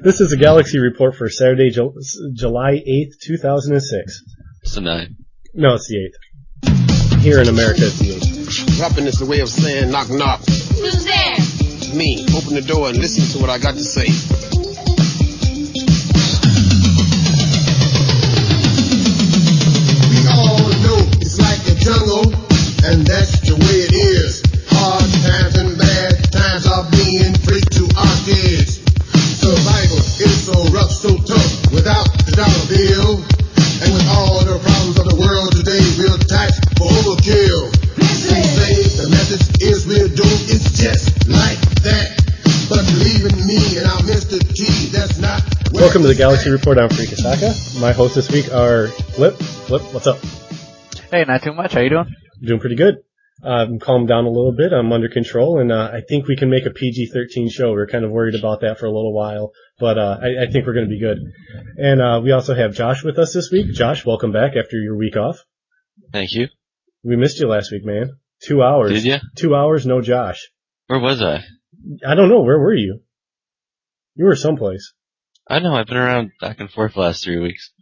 This is a Galaxy Report for Saturday, July 8th, 2006. It's the 9th. No, it's the 8th. Here in America, it's the 8th. Rapping is the way of saying knock knock. Who's there? Me. Open the door and listen to what I got to say. We all know it's like a jungle, and that's the way it is. Hard times and bad times are being freaked to our kids. Survival is so rough, so tough, without the dollar bill. And with all the problems of the world today, we'll tax for overkill. They say the message is we're doomed, it's just like that. But believe in me and our Mr. T, that's not... Welcome to the Galaxy Report. I'm Freak Asaka. My hosts this week are Flip. Flip, what's up? Hey, not too much. How you doing? Doing pretty good. I'm calmed down a little bit. I'm under control, and I think we can make a PG-13 show. We were kind of worried about that for a little while, but I think we're going to be good. And we also have Josh with us this week. Josh, welcome back after your week off. Thank you. We missed you last week, man. 2 hours. Did you? 2 hours, no Josh. Where was I? I don't know. Where were you? You were someplace. I know. I've been around back and forth the last 3 weeks.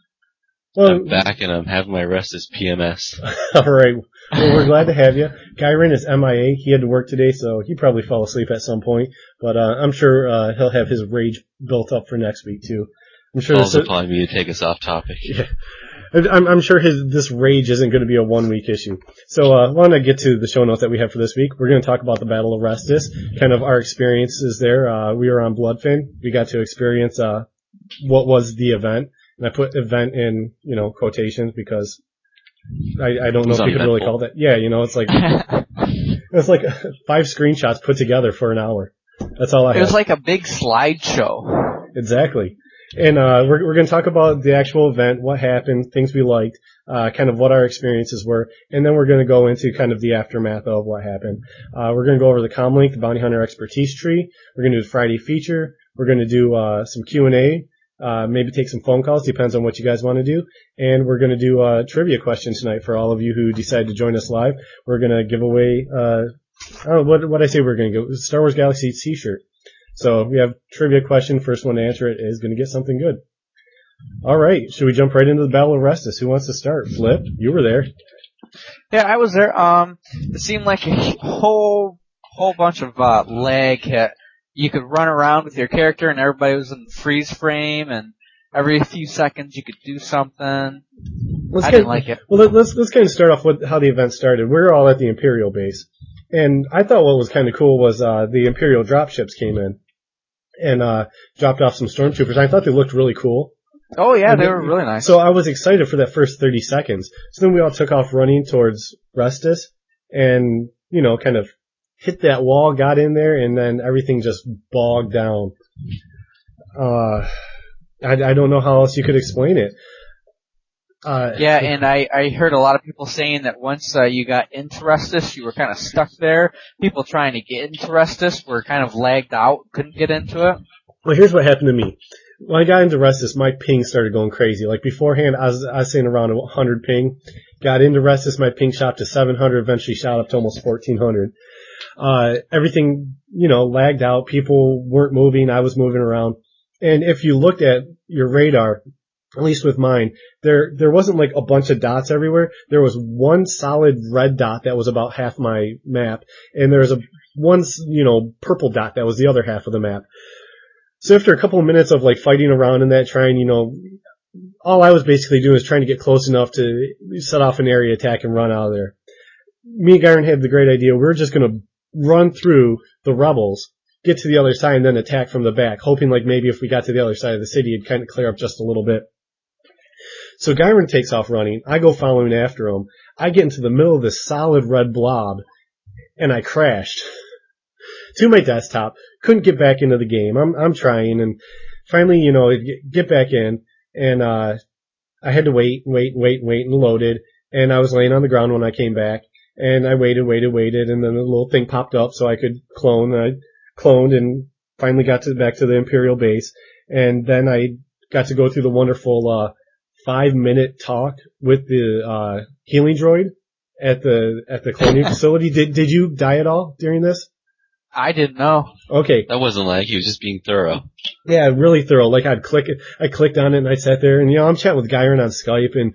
Well, I'm back and I'm having my Restuss PMS. All right. Well, we're glad to have you. Gyron is MIA. He had to work today, so he probably fell asleep at some point. But I'm sure he'll have his rage built up for next week too. I'm sure Balls upon me to take us off topic. Yeah. I'm sure this rage isn't going to be a 1 week issue. So I want to get to the show notes that we have for this week. We're going to talk about the Battle of Restuss, kind of our experiences there. We were on Bloodfin. We got to experience what was the event. And I put event in, quotations because I don't know if you could really call that. Yeah, it's like it's like 5 screenshots put together for an hour. That's all I had. It was like a big slideshow. Exactly. And we're going to talk about the actual event, what happened, things we liked, kind of what our experiences were, and then we're going to go into kind of the aftermath of what happened. We're going to go over the Comlink, the Bounty Hunter Expertise Tree. We're going to do the Friday feature. We're going to do some Q&A. Maybe take some phone calls, depends on what you guys want to do. And we're going to do a trivia question tonight for all of you who decide to join us live. We're going to give away, what I say we're going to go, Star Wars Galaxy t-shirt. So we have trivia question. First one to answer it is going to get something good. All right. Should we jump right into the Battle of Restuss? Who wants to start? Flip, you were there. Yeah, I was there. It seemed like a whole bunch of lag hit. You could run around with your character and everybody was in freeze frame, and every few seconds you could do something. I didn't like it. Well, let's kind of start off with how the event started. We're all at the Imperial base, and I thought what was kind of cool was the Imperial dropships came in and dropped off some stormtroopers. I thought they looked really cool. Oh yeah, they were really nice. So I was excited for that first 30 seconds. So then we all took off running towards Restuss, and kind of hit that wall, got in there, and then everything just bogged down. I don't know how else you could explain it. Yeah, and I heard a lot of people saying that once you got into Restuss, you were kind of stuck there. People trying to get into Restuss were kind of lagged out, couldn't get into it. Well, here's what happened to me. When I got into Restuss, my ping started going crazy. Like beforehand, I was saying around 100 ping. Got into Restuss, my ping shot to 700, eventually shot up to almost 1400. Everything, lagged out. People weren't moving. I was moving around. And if you looked at your radar, at least with mine, there wasn't like a bunch of dots everywhere. There was one solid red dot that was about half my map. And there was one purple dot that was the other half of the map. So after a couple of minutes of like fighting around in that, trying, all I was basically doing is trying to get close enough to set off an area attack and run out of there. Me and Gyron had the great idea. We were just going to run through the rebels, get to the other side, and then attack from the back, hoping like maybe if we got to the other side of the city, it'd kind of clear up just a little bit. So Gyron takes off running. I go following after him. I get into the middle of this solid red blob, and I crashed to my desktop. Couldn't get back into the game. I'm trying, and finally, get back in, and I had to wait, and loaded, and I was laying on the ground when I came back. And I waited, and then a little thing popped up so I could clone. I cloned and finally got back to the Imperial base. And then I got to go through the wonderful 5-minute talk with the healing droid at the cloning facility. Did you die at all during this? I didn't know. Okay. That wasn't lag. He was just being thorough. Yeah, really thorough. Like I clicked on it and I sat there and, I'm chatting with Gyron on Skype and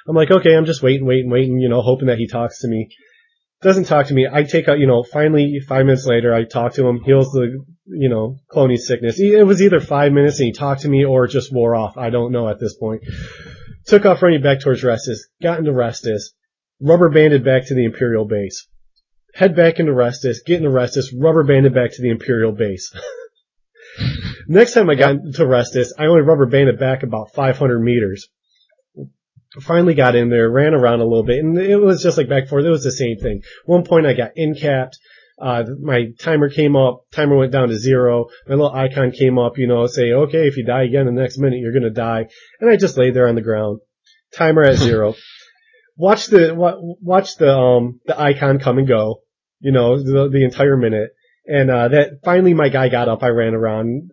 I'm like, okay, I'm just waiting, hoping that he talks to me. Doesn't talk to me. I take out, finally 5 minutes later, I talk to him, heals the, cloning sickness. It was either 5 minutes and he talked to me or it just wore off. I don't know at this point. Took off running back towards Restuss, got into Restuss, rubber banded back to the Imperial base. Head back into Restuss, get into Restuss, rubber banded back to the Imperial base. Next time I got into Restuss, I only rubber banded back about 500 meters. Finally got in there, ran around a little bit, and it was just like back and forth. It was the same thing. One point I got in-capped. My timer came up. Timer went down to 0. My little icon came up, say, okay, if you die again in the next minute, you're gonna die. And I just laid there on the ground. Timer at 0. Watch the icon come and go, the entire minute. And, that finally my guy got up. I ran around.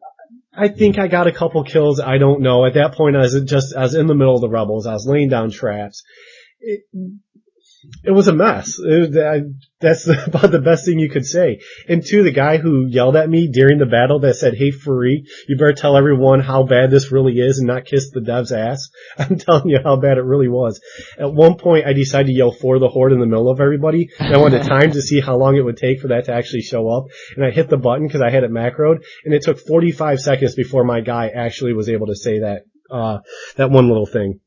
I think I got a couple kills. I don't know. At that point, I was in the middle of the rebels. I was laying down traps. It was a mess. That's about the best thing you could say. And the guy who yelled at me during the battle that said, hey, Free, you better tell everyone how bad this really is and not kiss the dev's ass. I'm telling you how bad it really was. At one point, I decided to yell for the horde in the middle of everybody. And I wanted time to see how long it would take for that to actually show up. And I hit the button because I had it macroed. And it took 45 seconds before my guy actually was able to say that one little thing.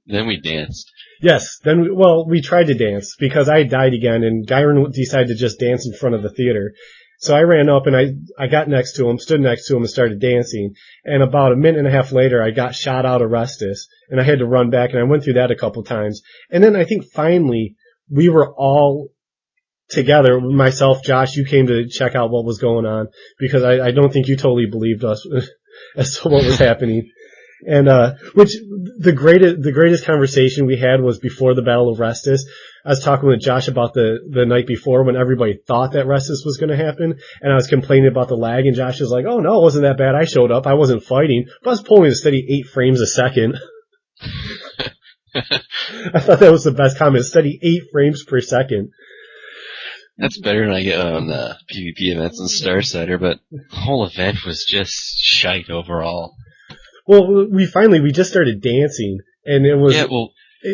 Then we danced. Yes, we tried to dance because I died again and Gyron decided to just dance in front of the theater. So I ran up and I got next to him, stood next to him and started dancing. And about a minute and a half later, I got shot out of Restuss and I had to run back and I went through that a couple times. And then I think finally we were all together. Myself, Josh, you came to check out what was going on because I don't think you totally believed us as to what was happening. And, which the greatest conversation we had was before the Battle of Restuss. I was talking with Josh about the night before when everybody thought that Restuss was going to happen. And I was complaining about the lag and Josh was like, oh no, it wasn't that bad. I showed up. I wasn't fighting, but I was pulling a steady 8 frames a second. I thought that was the best comment. Steady 8 frames per second. That's better than I get on PvP events and Starsider, but the whole event was just shite overall. Well, we just started dancing, and it was... Yeah,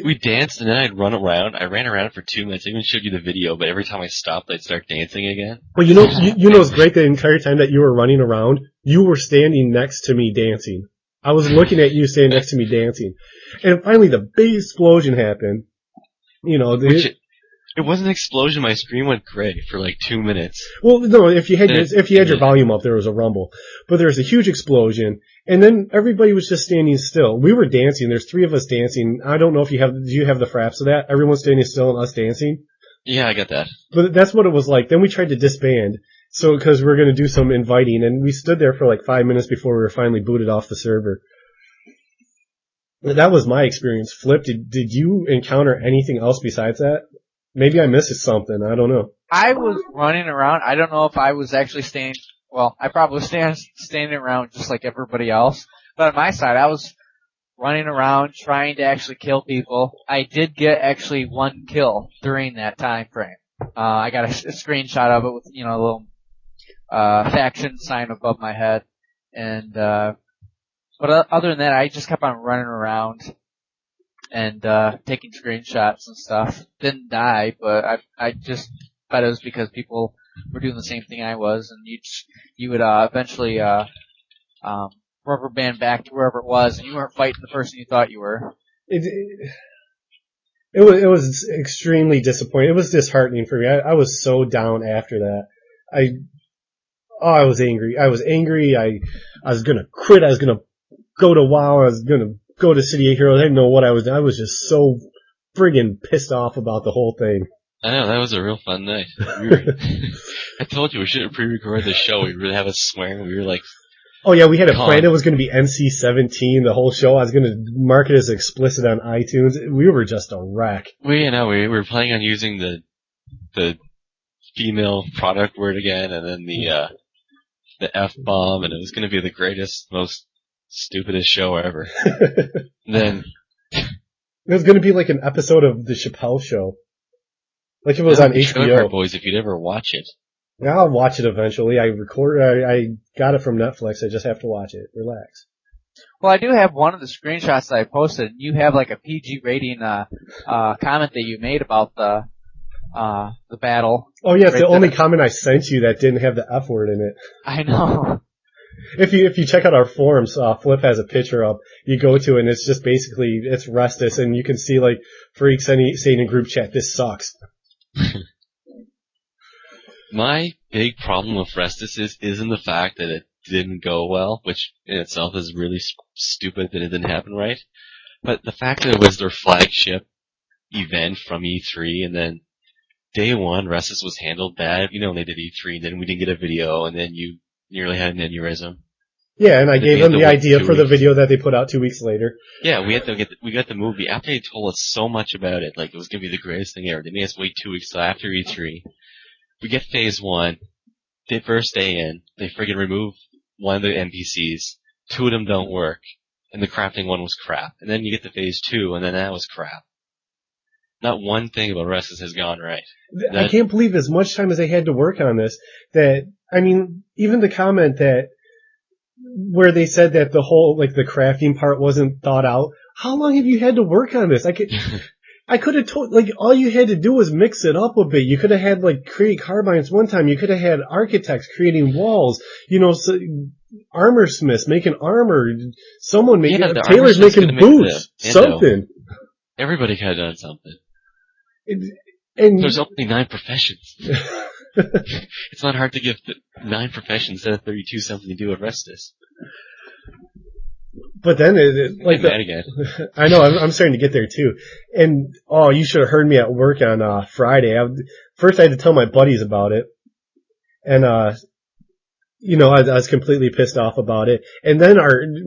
we danced, and then I'd run around. I ran around for 2 minutes. I even showed you the video, but every time I stopped, I'd start dancing again. Well, it's great the entire time that you were running around, you were standing next to me dancing. I was looking at you standing next to me dancing. And finally, the big explosion happened. It wasn't an explosion. My screen went gray for like 2 minutes. Well, no, if you had your volume up, there was a rumble. But there was a huge explosion, and then everybody was just standing still. We were dancing. There's 3 of us dancing. I don't know if do you have the fraps of that? Everyone standing still and us dancing? Yeah, I got that. But that's what it was like. Then we tried to disband. So, cause we were gonna do some inviting, and we stood there for like 5 minutes before we were finally booted off the server. That was my experience. Flip, did you encounter anything else besides that? Maybe I missed something. I don't know. I was running around. I don't know if I was actually standing. Well, I probably was standing around just like everybody else. But on my side, I was running around trying to actually kill people. I did get actually 1 kill during that time frame. I got a screenshot of it with, a little faction sign above my head. And but other than that, I just kept on running around and taking screenshots and stuff. Didn't die, but I just thought it was because people were doing the same thing I was, and you would eventually rubber band back to wherever it was, and you weren't fighting the person you thought you were. It was extremely disappointing. It was disheartening for me. I was so down after that. I was angry. I was gonna quit. I was gonna go to WoW. I was gonna go to City of Heroes. I didn't know what I was doing. I was just so friggin' pissed off about the whole thing. I know, that was a real fun night. I told you we should have pre-recorded the show. We really have us swearing. We were like... Oh yeah, we had a plan. It was going to be NC-17, the whole show. I was going to mark it as explicit on iTunes. We were just a wreck. We were planning on using the female product word again, and then the F-bomb, and it was going to be the greatest, most stupidest show ever. Then... It was going to be like an episode of The Chappelle Show. Like it was on HBO. Boys, if you'd ever watch it. I'll watch it eventually. I got it from Netflix. I just have to watch it. Relax. Well, I do have one of the screenshots that I posted. You have like a PG rating comment that you made about the battle. Oh yeah, it's the only comment I sent you that didn't have the F word in it. I know. If you check out our forums, Flip has a picture up. You go to it and it's just basically, it's Restuss, and you can see like freaks saying in group chat, this sucks. My big problem with Restuss isn't the fact that it didn't go well, which in itself is really stupid that it didn't happen right, but the fact that it was their flagship event from E3, and then day one, Restuss was handled bad. You know, when they did E3, and then we didn't get a video, and then you nearly had an aneurysm. Yeah, and I gave them the idea for the video that they put out 2 weeks later. Yeah, we got the movie after they told us so much about it, like it was gonna be the greatest thing ever. They made us wait 2 weeks till after E3. We get phase one, the first day in, they friggin' remove one of the NPCs, 2 of them don't work, and the crafting one was crap. And then you get to phase 2, and then that was crap. Not one thing about Restuss has gone right. I can't believe as much time as they had to work on this, even the comment where they said that the whole, like, the crafting part wasn't thought out. How long have you had to work on this? I could have told, like, all you had to do was mix it up a bit. You could have had, like, create carbines one time. You could have had architects creating walls, armor smiths making armor, someone making, tailors making boots, something. Everybody could have done something. And there's only 9 professions. It's not hard to give 9 professions instead of 32 something to do with Restuss. But then again. I know, I'm starting to get there too. And, you should have heard me at work on, Friday. First I had to tell my buddies about it. And, I was completely pissed off about it. And then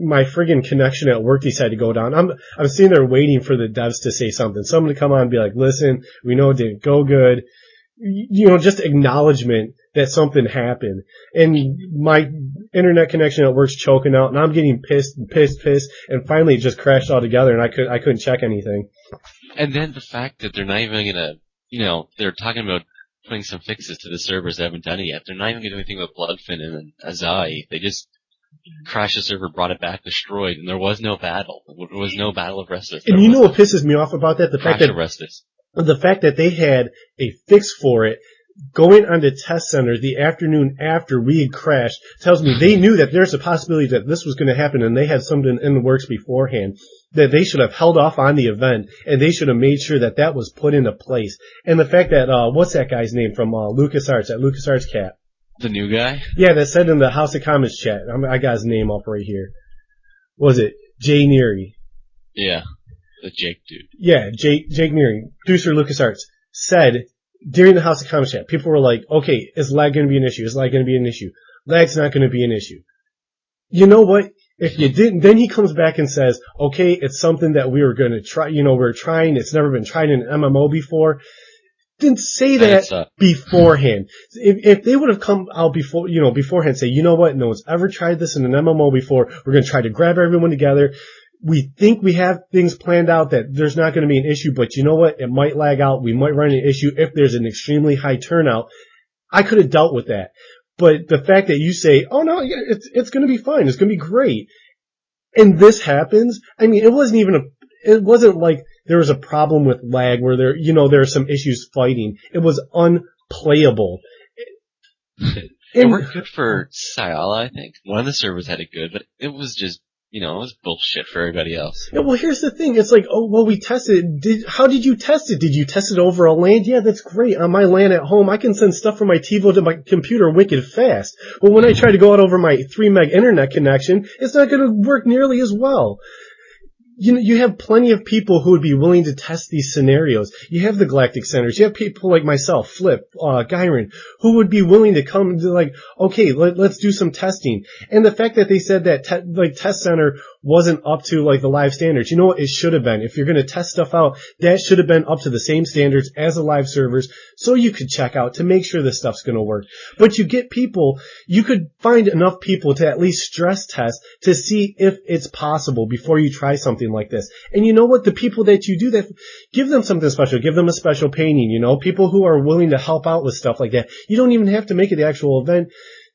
my friggin' connection at work decided to go down. I'm sitting there waiting for the devs to say something. Someone to come on and be like, listen, we know it didn't go good. Just acknowledgement that something happened. And my internet connection at work's choking out, and I'm getting pissed, and finally it just crashed altogether, and I couldn't check anything. And then the fact that they're not even gonna, they're talking about putting some fixes to the servers that haven't done it yet. They're not even gonna do anything with Bloodfin and Azai. They just crashed the server, brought it back, destroyed, and there was no battle. There was no battle of Restuss. And you know what pisses me off about that? The fact that they had a fix for it going onto test center the afternoon after we had crashed tells me they knew that there's a possibility that this was going to happen, and they had something in the works beforehand, that they should have held off on the event, and they should have made sure that was put into place. And the fact that, what's that guy's name from LucasArts, that LucasArts cat? The new guy? Yeah, that said in the House of Commons chat. I got his name up right here. Was it Jay Neary? Yeah. The Jake dude. Yeah, Jake Neary, producer of LucasArts, said during the House of Commons chat, people were like, okay, is lag going to be an issue? Is lag going to be an issue? Lag's not going to be an issue. You know what? If you didn't, then he comes back and says, okay, it's something that we were going to try, we're trying, it's never been tried in an MMO before. Didn't say that beforehand. If they would have come out beforehand, say, you know what, no one's ever tried this in an MMO before, we're going to try to grab everyone together. We think we have things planned out that there's not going to be an issue, but you know what? It might lag out. We might run an issue if there's an extremely high turnout. I could have dealt with that. But the fact that you say, oh no, it's going to be fine. It's going to be great. And this happens. I mean, it wasn't like there was a problem with lag where there are some issues fighting. It was unplayable. It worked good for Sayala, I think. One of the servers had it good, but it was just, it was bullshit for everybody else. Yeah, well, here's the thing. It's like, oh, well, we tested it. How did you test it? Did you test it over a LAN? Yeah, that's great. On my LAN at home, I can send stuff from my TiVo to my computer wicked fast. But when I try to go out over my 3 meg internet connection, it's not going to work nearly as well. You have plenty of people who would be willing to test these scenarios. You have the Galactic Centers. You have people like myself, Flip, Gyron, who would be willing to come to like, okay, let's do some testing. And the fact that they said that Test Center wasn't up to like the live standards, you know what it should have been? If you're going to test stuff out, that should have been up to the same standards as the live servers, so you could check out to make sure this stuff's going to work. But you could find enough people to at least stress test to see if it's possible before you try something something like this. And you know what? The people that you do that, give them something special. Give them a special painting, you know? People who are willing to help out with stuff like that. You don't even have to make it the actual event.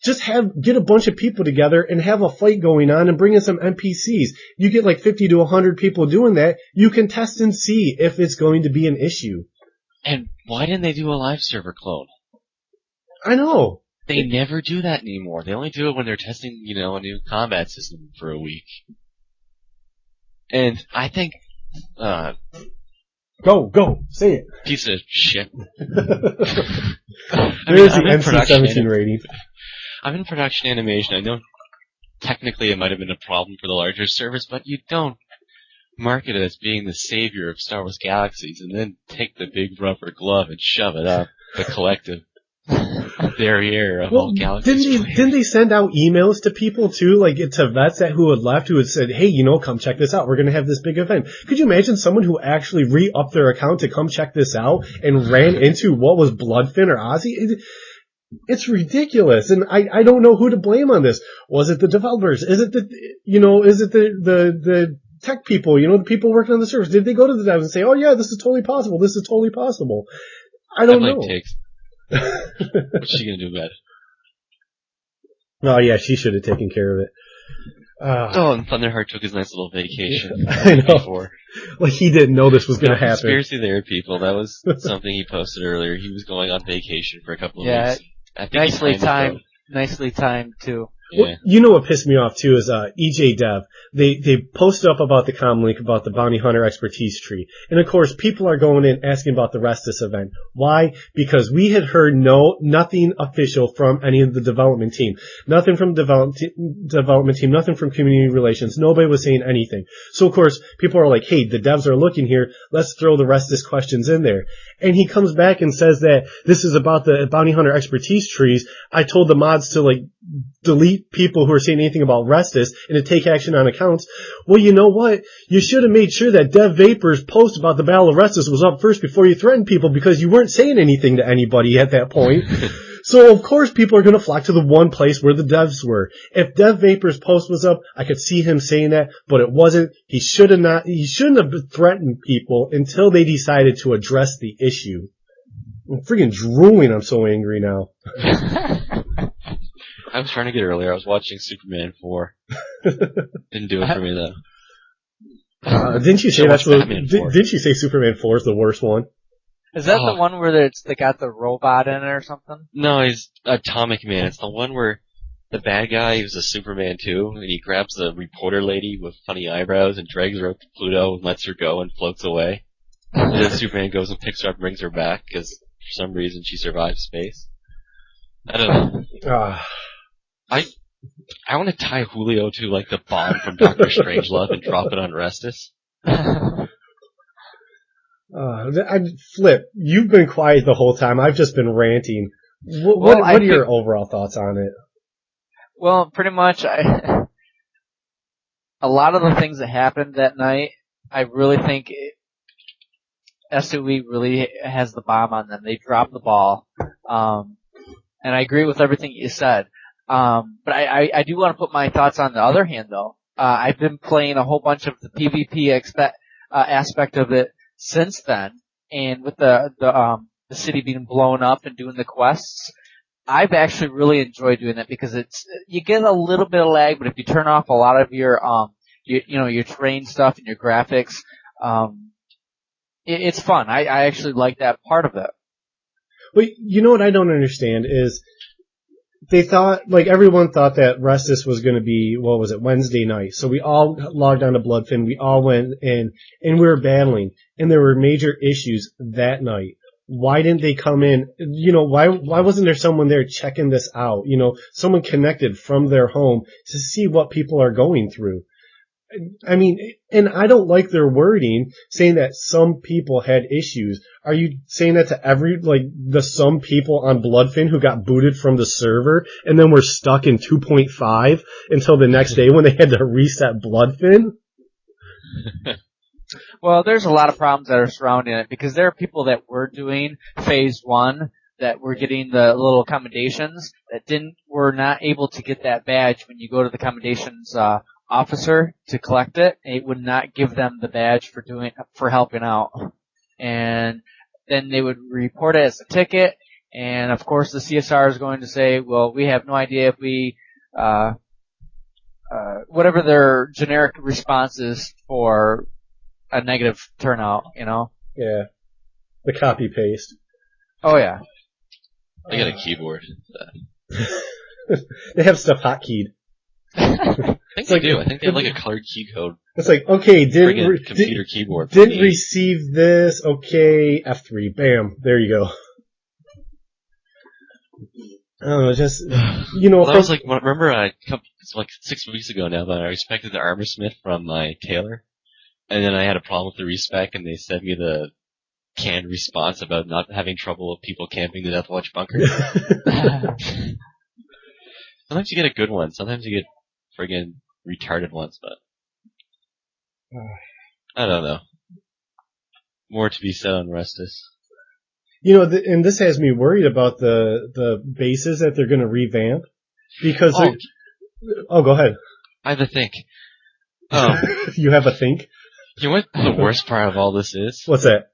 Just get a bunch of people together and have a fight going on and bring in some NPCs. You get like 50 to 100 people doing that. You can test and see if it's going to be an issue. And why didn't they do a live server clone? I know. They never do that anymore. They only do it when they're testing, you know, a new combat system for a week. And I think, Go, say it. piece of shit. There's the NC-17 rating. I'm in production animation. I know technically it might have been a problem for the larger service, but you don't market it as being the savior of Star Wars Galaxies and then take the big rubber glove and shove it up the collective derriere of all Galaxies. Didn't they send out emails to people too, like to vets who had left, who had said, hey, you know, come check this out. We're going to have this big event. Could you imagine someone who actually re-upped their account to come check this out and ran into what was Bloodfin or Ozzy? It's ridiculous, and I don't know who to blame on this. Was it the developers? Is it the tech people, you know, the people working on the servers? Did they go to the devs and say, oh yeah, this is totally possible, this is totally possible? I don't know. Takes. What's she gonna do about it? Oh yeah, she should have taken care of it. And Thunderheart took his nice little vacation. I know. Before. Like he didn't know this was going to happen. Conspiracy there, people. That was something he posted earlier. He was going on vacation for a couple of weeks. I think Nicely timed too. Yeah. Well, you know what pissed me off too is EJ Dev. They posted up about the comm link about the Bounty Hunter expertise tree, and of course people are going in asking about the Restuss event. Why? Because we had heard nothing official from any of the development team, nothing from development team, nothing from community relations. Nobody was saying anything. So of course people are like, hey, the devs are looking here. Let's throw the Restuss questions in there. And he comes back and says that this is about the Bounty Hunter expertise trees. I told the mods to like delete people who are saying anything about Restuss and to take action on accounts. Well, you know what? You should have made sure that Dev Vapor's post about the Battle of Restuss was up first before you threatened people, because you weren't saying anything to anybody at that point. So of course people are going to flock to the one place where the devs were. If Dev Vapor's post was up, I could see him saying that, but it wasn't. He shouldn't have threatened people until they decided to address the issue. I'm freaking drooling. I'm so angry now. I was trying to get earlier. I was watching Superman 4. Didn't do it for me though. Didn't you say didn't you say Superman 4 is the worst one? Is that the one where they got the robot in it or something? No, he's Atomic Man. It's the one where the bad guy was a Superman 2, and he grabs the reporter lady with funny eyebrows and drags her up to Pluto and lets her go and floats away. And then Superman goes and picks her up and brings her back because for some reason she survived space. I don't know. I want to tie Julio to like the bomb from Doctor Strangelove and drop it on Restuss. Flip, you've been quiet the whole time. I've just been ranting. What are your overall thoughts on it? Well, pretty much, a lot of the things that happened that night, I really think SOE really has the bomb on them. They dropped the ball. And I agree with everything you said. But I do want to put my thoughts on the other hand, though. I've been playing a whole bunch of the PvP aspect of it since then, and with the city being blown up and doing the quests, I've actually really enjoyed doing that because you get a little bit of lag, but if you turn off a lot of your your terrain stuff and your graphics, it's fun. I actually like that part of it. Well, you know what I don't understand is everyone thought that Restuss was going to be, Wednesday night. So we all logged on to Bloodfin. We all went in and we were battling, and there were major issues that night. Why didn't they come in? Why wasn't there someone there checking this out? Someone connected from their home to see what people are going through. I mean, and I don't like their wording saying that some people had issues. Are you saying that to the some people on Bloodfin who got booted from the server and then were stuck in 2.5 until the next day when they had to reset Bloodfin? Well, there's a lot of problems that are surrounding it because there are people that were doing phase 1 that were getting the little commendations that were not able to get that badge when you go to the commendations officer to collect it. It would not give them the badge for helping out. And then they would report it as a ticket. And of course the CSR is going to say, well, we have no idea if we, whatever their generic response is for a negative turnout, Yeah. The copy paste. Oh yeah. I got a keyboard. They have stuff hotkeyed. I think they do. I think they have like a colored key code. It's like, okay, Computer keyboard. didn't receive this, okay, F3, bam, there you go. I don't know, just, Well, that was like, remember, it's like 6 weeks ago now that I respected the armor smith from my tailor, and then I had a problem with the respec, and they sent me the canned response about not having trouble with people camping the Death Watch bunker. Sometimes you get a good one, sometimes you get friggin' retarded ones, but I don't know. More to be said on Restuss. And this has me worried about the bases that they're going to revamp, because go ahead. I have a think. You have a think? You know what the worst part of all this is? What's that?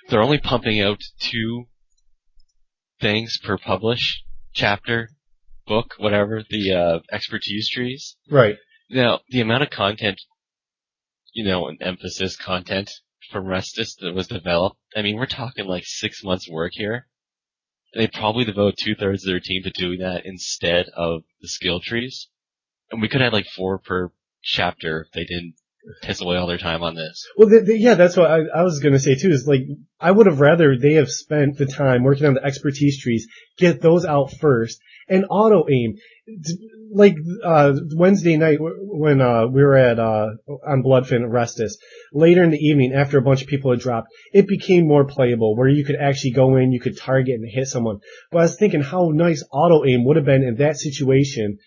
They're only pumping out 2 things per publish, chapter, book, whatever, the expertise trees. Right. Now, the amount of content, and emphasis content from Restuss that was developed, I mean, we're talking like 6 months work here. They probably devote 2/3 of their team to doing that instead of the skill trees. And we could have like 4 per chapter if they didn't piss away all their time on this. Well, yeah, that's what I was going to say too, is like, I would have rather they have spent the time working on the expertise trees, get those out first, and auto aim. Like, Wednesday night when, we were on Bloodfin at Restuss, later in the evening after a bunch of people had dropped, it became more playable where you could actually go in, you could target and hit someone. But I was thinking how nice auto aim would have been in that situation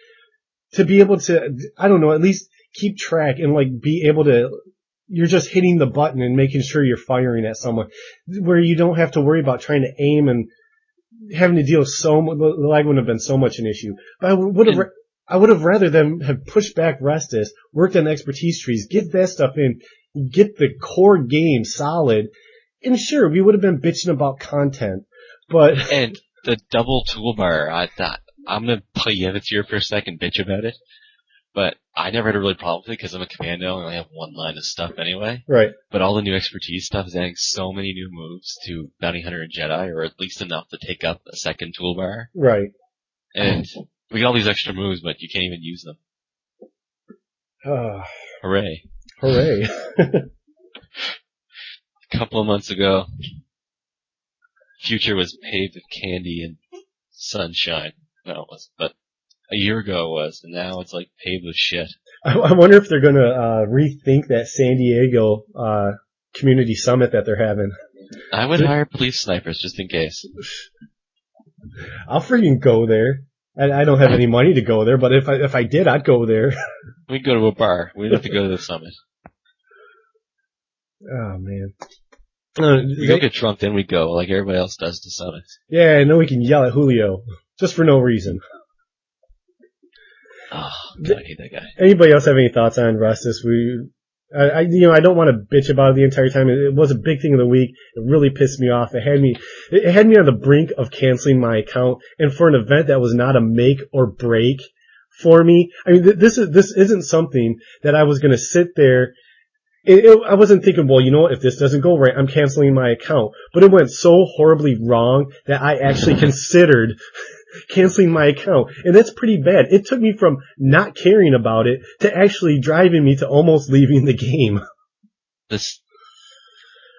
to be able to, I don't know, at least keep track and like be able to, you're just hitting the button and making sure you're firing at someone, where you don't have to worry about trying to aim and having to deal with the lag wouldn't have been so much an issue. But I would have rather them have pushed back Restuss, worked on the expertise trees, get that stuff in, get the core game solid, and sure, we would have been bitching about content, but... And the double toolbar, I thought, I'm gonna play here for a second, bitch about it, but I never had a really problem with it because I'm a commando and I only have 1 line of stuff anyway. Right. But all the new expertise stuff is adding so many new moves to Bounty Hunter and Jedi, or at least enough to take up a second toolbar. Right. And we got all these extra moves, but you can't even use them. Hooray. Hooray. A couple of months ago, Future was paved with candy and sunshine. No, it wasn't, but a year ago it was, and now it's like paved with shit. I wonder if they're gonna rethink that San Diego community summit that they're having. I would hire police snipers just in case. I'll freaking go there. I don't have any money to go there, but if I did, I'd go there. We'd go to a bar. We'd have to go to the summit. Oh man. We go get drunk, then we go, like everybody else does to summits. Yeah, and then we can yell at Julio. Just for no reason. Oh, God, I hate that guy. Anybody else have any thoughts on Restuss? I don't want to bitch about it the entire time. It was a big thing of the week. It really pissed me off. It had me on the brink of canceling my account, and for an event that was not a make or break for me. I mean, this isn't something that I was going to sit there. I wasn't thinking, well, if this doesn't go right, I'm canceling my account. But it went so horribly wrong that I actually considered canceling my account. And that's pretty bad. It took me from not caring about it to actually driving me to almost leaving the game. It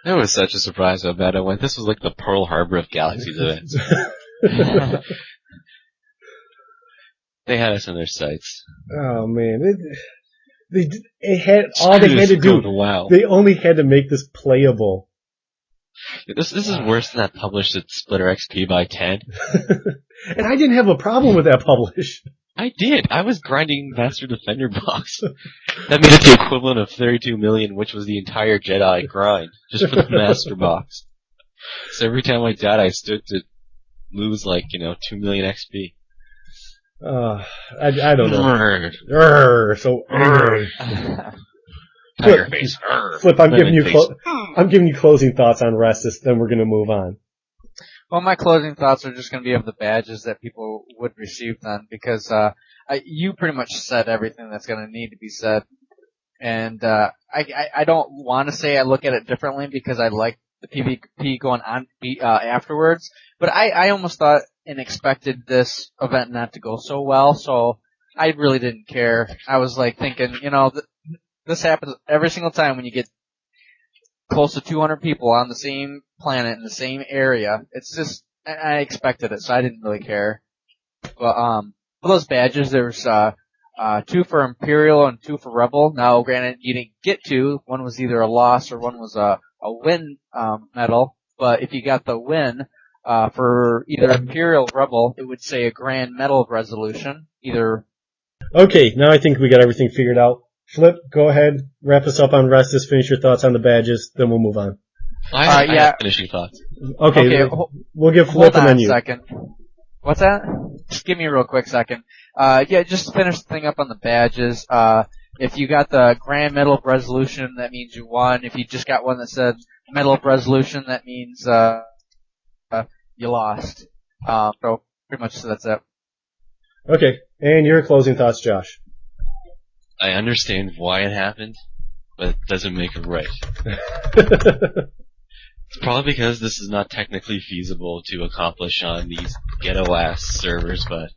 was such a surprise how bad it went. This was like the Pearl Harbor of Galaxies events. They had us in their sights. Oh man. They had to do. Wow. They only had to make this playable. This is worse than that publish that Splitter XP by 10. And I didn't have a problem with that publish. I did. I was grinding Master Defender box. That made it the equivalent of 32 million, which was the entire Jedi grind, just for the Master box. So every time I died, I stood to lose 2 million XP. I don't know. So angry. Tiger face. Flip, I'm giving Lemon you face. I'm giving you closing thoughts on Restuss, then we're going to move on. Well, my closing thoughts are just going to be of the badges that people would receive then, because you pretty much said everything that's going to need to be said. And I don't want to say I look at it differently because I like the PvP going on afterwards, but I almost thought and expected this event not to go so well, so I really didn't care. I was like thinking, this happens every single time when you get close to 200 people on the same planet in the same area. It's just, I expected it, so I didn't really care. But for those badges, there's 2 for Imperial and 2 for Rebel. Now, granted, you didn't get 2. One was either a loss or one was a win medal. But if you got the win for either Imperial or Rebel, it would say a Grand Medal of Resolution. Okay, now I think we got everything figured out. Flip, go ahead, wrap us up on Restuss, finish your thoughts on the badges, then we'll move on. I have finishing thoughts. Okay, we'll give Flip and then you. Hold on a second. What's that? Just give me a real quick second. Just to finish the thing up on the badges. If you got the Grand Medal of Resolution, that means you won. If you just got one that said Medal of Resolution, that means you lost. So pretty much that's it. Okay, and your closing thoughts, Josh. I understand why it happened, but it doesn't make it right. It's probably because this is not technically feasible to accomplish on these ghetto-ass servers, but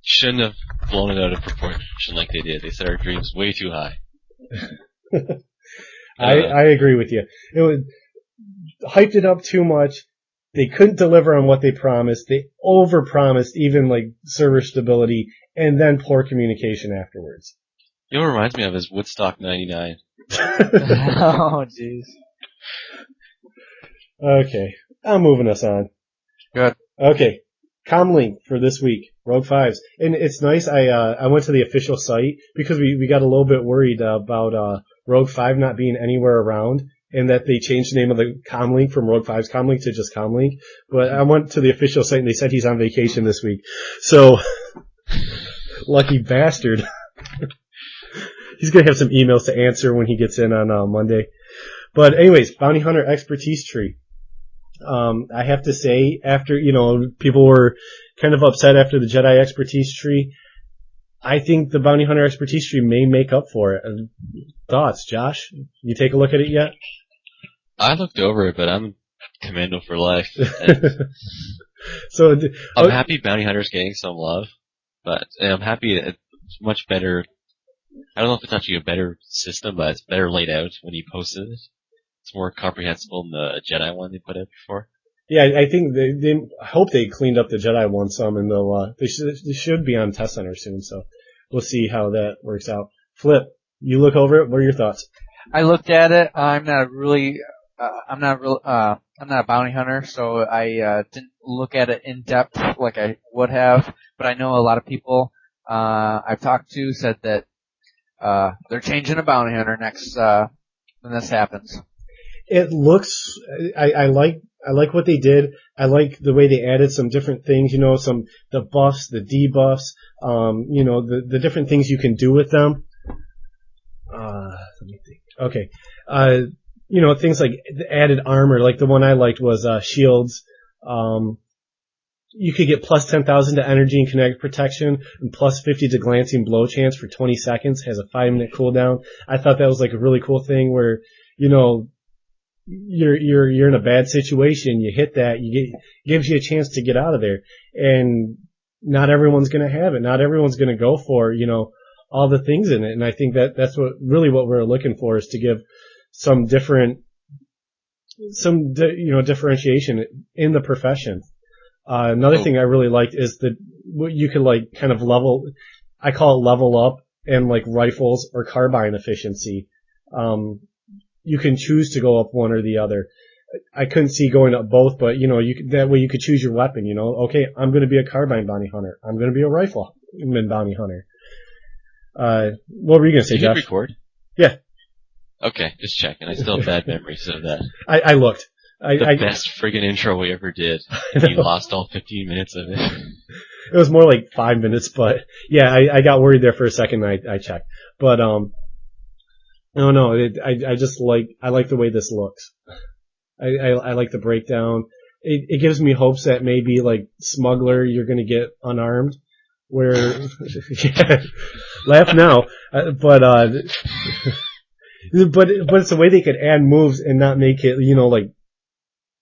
shouldn't have blown it out of proportion like they did. They set our dreams way too high. I agree with you. It was hyped it up too much. They couldn't deliver on what they promised. They overpromised even like server stability and then poor communication afterwards. You know what it reminds me of is Woodstock 99. Oh, jeez. Okay, I'm moving us on. Good. Okay, comlink for this week, Rogue 5s. And it's nice, I went to the official site because we got a little bit worried about Rogue 5 not being anywhere around and that they changed the name of the comlink from Rogue 5's comlink to just comlink. But I went to the official site and they said he's on vacation this week. So, lucky bastard. He's gonna have some emails to answer when he gets in on Monday. But anyways, Bounty Hunter Expertise Tree. I have to say, after, people were kind of upset after the Jedi Expertise Tree, I think the Bounty Hunter Expertise Tree may make up for it. Thoughts, Josh? You take a look at it yet? I looked over it, but I'm Commando for life. So I'm happy Bounty Hunter's getting some love, but I'm happy it's much better. I don't know if it's actually a better system, but it's better laid out when you posted it. It's more comprehensible than the Jedi one they put out before. Yeah, I think I hope they cleaned up the Jedi one some, and they should be on Test Center soon. So we'll see how that works out. Flip, you look over it. What are your thoughts? I looked at it. I'm not a bounty hunter, so I didn't look at it in depth like I would have. But I know a lot of people I've talked to said that they're changing a bounty hunter next when this happens. It looks. I like what they did. I like the way they added some different things. The buffs, the debuffs. The different things you can do with them. Let me think. Okay. Things like the added armor. Like the one I liked was shields. You could get plus 10,000 to energy and kinetic protection, and plus 50 to glancing blow chance for 20 seconds. Has a 5-minute cooldown. I thought that was like a really cool thing where you're in a bad situation, you hit that, gives you a chance to get out of there. And not everyone's gonna have it. Not everyone's gonna go for, all the things in it. And I think that's what we're looking for, is to give some differentiation in the profession. Another thing I really liked is what you could like kind of I call it level up, and like rifles or carbine efficiency. You can choose to go up one or the other. I couldn't see going up both, but that way you could choose your weapon. Okay, I'm going to be a carbine bounty hunter. I'm going to be a rifleman bounty hunter. What were you going to say, Josh? Did you record? Yeah. Okay, just checking. I still have bad memories of that. I looked. The best friggin' intro we ever did. You lost all 15 minutes of it. It was more like 5 minutes, but yeah, I got worried there for a second. I checked, but no, I just I like the way this looks. I like the breakdown. It gives me hopes that maybe like Smuggler, you're gonna get unarmed, where, yeah, laugh now, but it's the way they could add moves and not make it, like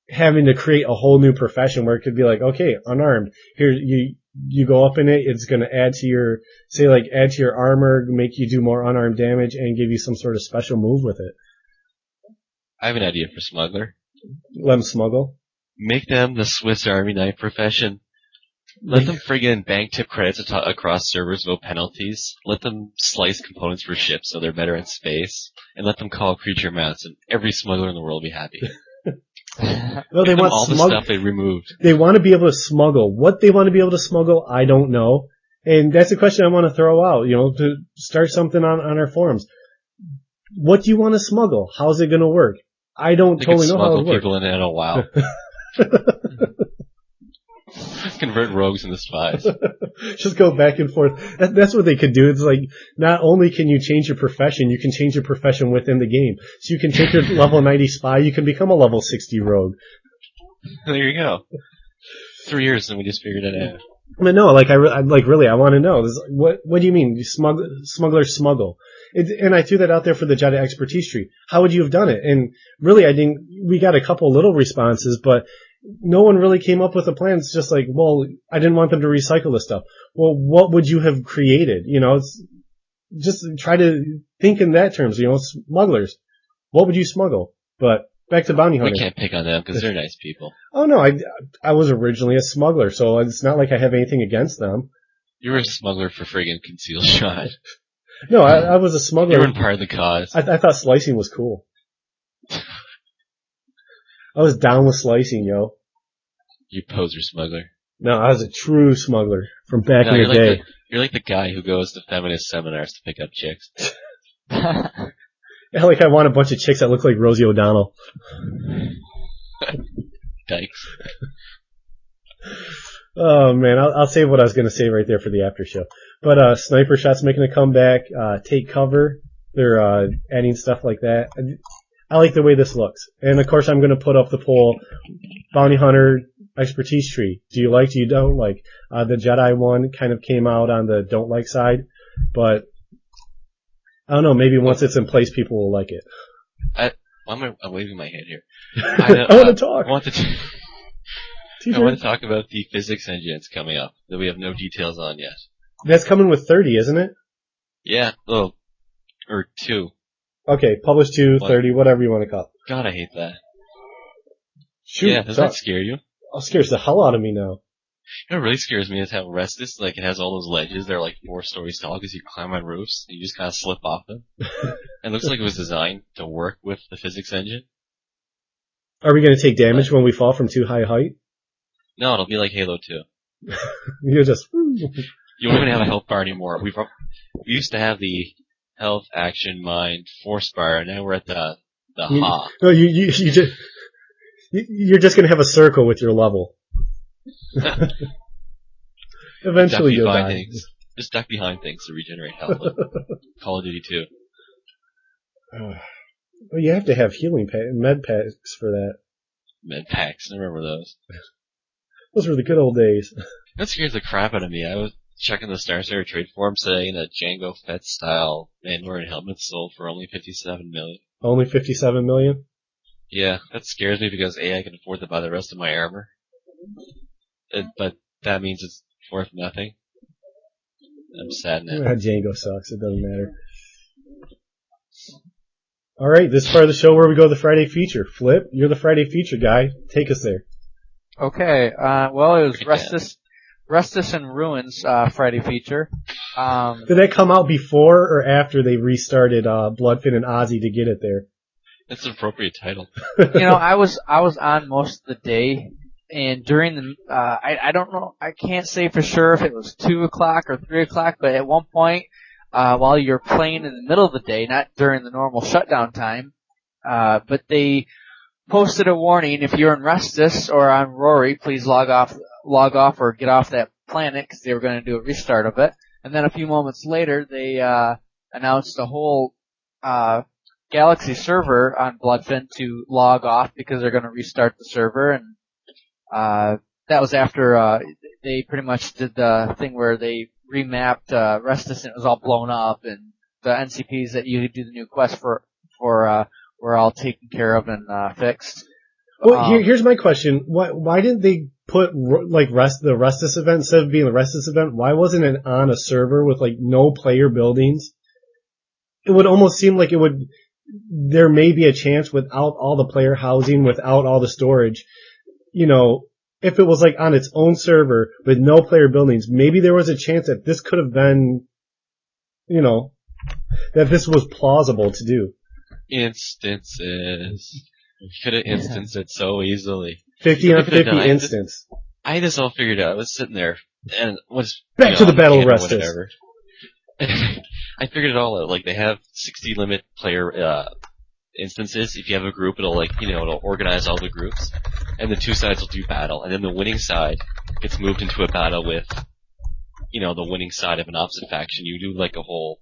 having to create a whole new profession where it could be like, okay, unarmed. Here, you go up in it, it's gonna add to your, add to your armor, make you do more unarmed damage, and give you some sort of special move with it. I have an idea for Smuggler. Let them smuggle. Make them the Swiss Army knife profession. Let them friggin' bank tip credits across servers without penalties. Let them slice components for ships so they're better in space. And let them call creature mounts, and every smuggler in the world will be happy. Well, they want all the stuff they removed. They want to be able to smuggle. What they want to be able to smuggle, I don't know. And that's a question I want to throw out, to start something on our forums. What do you want to smuggle? How's it going to work? I don't totally know how it works. Smuggle people in a WoW. Convert rogues into spies. Just go back and forth. That's what they could do. It's like, not only can you change your profession, you can change your profession within the game. So you can take your level 90 spy, you can become a level 60 rogue. There you go. 3 years and we just figured it out. I mean, no, really, I want to know. What do you mean? Smugglers smuggle. And I threw that out there for the Jedi expertise tree. How would you have done it? And really, I think we got a couple little responses, but no one really came up with a plan. It's just like, well, I didn't want them to recycle this stuff. Well, what would you have created? It's just try to think in that terms, smugglers. What would you smuggle? But back to bounty hunters. We can't pick on them because they're nice people. Oh no, I was originally a smuggler, so it's not like I have anything against them. You were a smuggler for friggin' concealed shot. No, I was a smuggler. You weren't part of the cause. I thought slicing was cool. I was down with slicing, yo. You poser smuggler. No, I was a true smuggler from back in the day. You're like the guy who goes to feminist seminars to pick up chicks. Yeah, like I want a bunch of chicks that look like Rosie O'Donnell. Dykes. Oh man, I'll save what I was going to say right there for the after show. But Sniper Shot's making a comeback. Take Cover, they're adding stuff like that. I like the way this looks. And of course I'm going to put up the poll, Bounty Hunter expertise tree. Do you like, do you don't like? The Jedi one kind of came out on the don't like side, but I don't know, maybe once it's in place people will like it. I'm waving my hand here. I want to talk. I want to talk about the physics engine that's coming up that we have no details on yet. That's coming with 30, isn't it? Yeah, well, or 2. Okay, publish 2, 30, whatever you want to call it. God, I hate that. Shoot, yeah, does that scare you? Oh, it scares the hell out of me now. You know what really scares me is how Restuss, it has all those ledges, they're 4 stories tall because you climb on roofs and you just kind of slip off them. And it looks like it was designed to work with the physics engine. Are we going to take damage when we fall from too high height? No, it'll be like Halo 2. You're just... You won't even have a health bar anymore. We used to have the health, action, mind, force bar, and now we're at the ha. No, you're just going to have a circle with your level. Eventually you'll die. Just duck behind things to regenerate health. Like Call of Duty 2. Well, you have to have healing med packs for that. Med packs, I remember those. Those were the good old days. That scares the crap out of me. I was checking the Star Sailor trade forum saying that Jango Fett style Mandalorian helmets sold for only $57 million. Only $57 million? Yeah, that scares me because A, I can afford to buy the rest of my armor. But that means it's worth nothing. I'm sad now. Jango sucks, it doesn't matter. Alright, this part of the show where we go to the Friday feature. Flip, you're the Friday feature guy. Take us there. Okay, well it was Restuss and Ruins Friday feature. Did that come out before or after they restarted Bloodfin and Ozzy to get it there? That's an appropriate title. I was on most of the day, and during the I don't know, I can't say for sure if it was 2 o'clock or 3 o'clock, but at one point while you're playing in the middle of the day, not during the normal shutdown time, but they posted a warning: if you're in Restuss or on Rory, please log off or get off that planet because they were going to do a restart of it. And then a few moments later, they announced a whole Galaxy server on Bloodfin to log off because they're going to restart the server. And that was after they pretty much did the thing where they remapped Restuss and it was all blown up, and the NCPs that you do the new quest for were all taken care of and fixed. Well, here's my question: why didn't they put the Restuss event instead of being the Restuss event? Why wasn't it on a server with like no player buildings? It would almost seem like there may be a chance without all the player housing, without all the storage. If it was like on its own server with no player buildings, maybe there was a chance that this could have been, that this was plausible to do. Instances. You could have instanced it so easily. 50 on 50 instance. I had this all figured out. I was sitting there and was back to the Battle of Restuss. I figured it all out. Like they have 60 limit player instances. If you have a group, it'll it'll organize all the groups, and the two sides will do battle, and then the winning side gets moved into a battle with, the winning side of an opposite faction. You do like a whole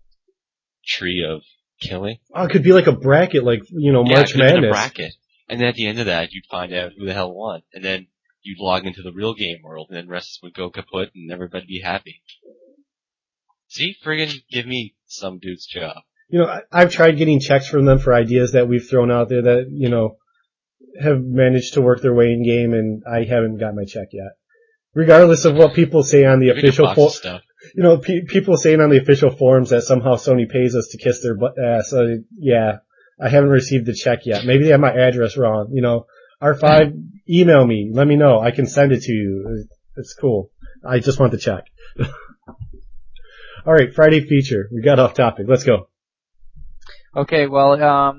tree of killing. Oh, it could be like a bracket, like March Madness. A bracket, and then at the end of that, you'd find out who the hell won, and then you'd log into the real game world, and then Restuss would go kaput, and everybody'd be happy. See, friggin' give me some dude's job. I've tried getting checks from them for ideas that we've thrown out there that, have managed to work their way in game, and I haven't got my check yet. Regardless of what people say on the official people saying on the official forums that somehow Sony pays us to kiss their butt ass. So yeah, I haven't received the check yet. Maybe they have my address wrong. R5, email me, let me know. I can send it to you. It's cool. I just want the check. All right, Friday feature. We got off topic. Let's go. Okay, well,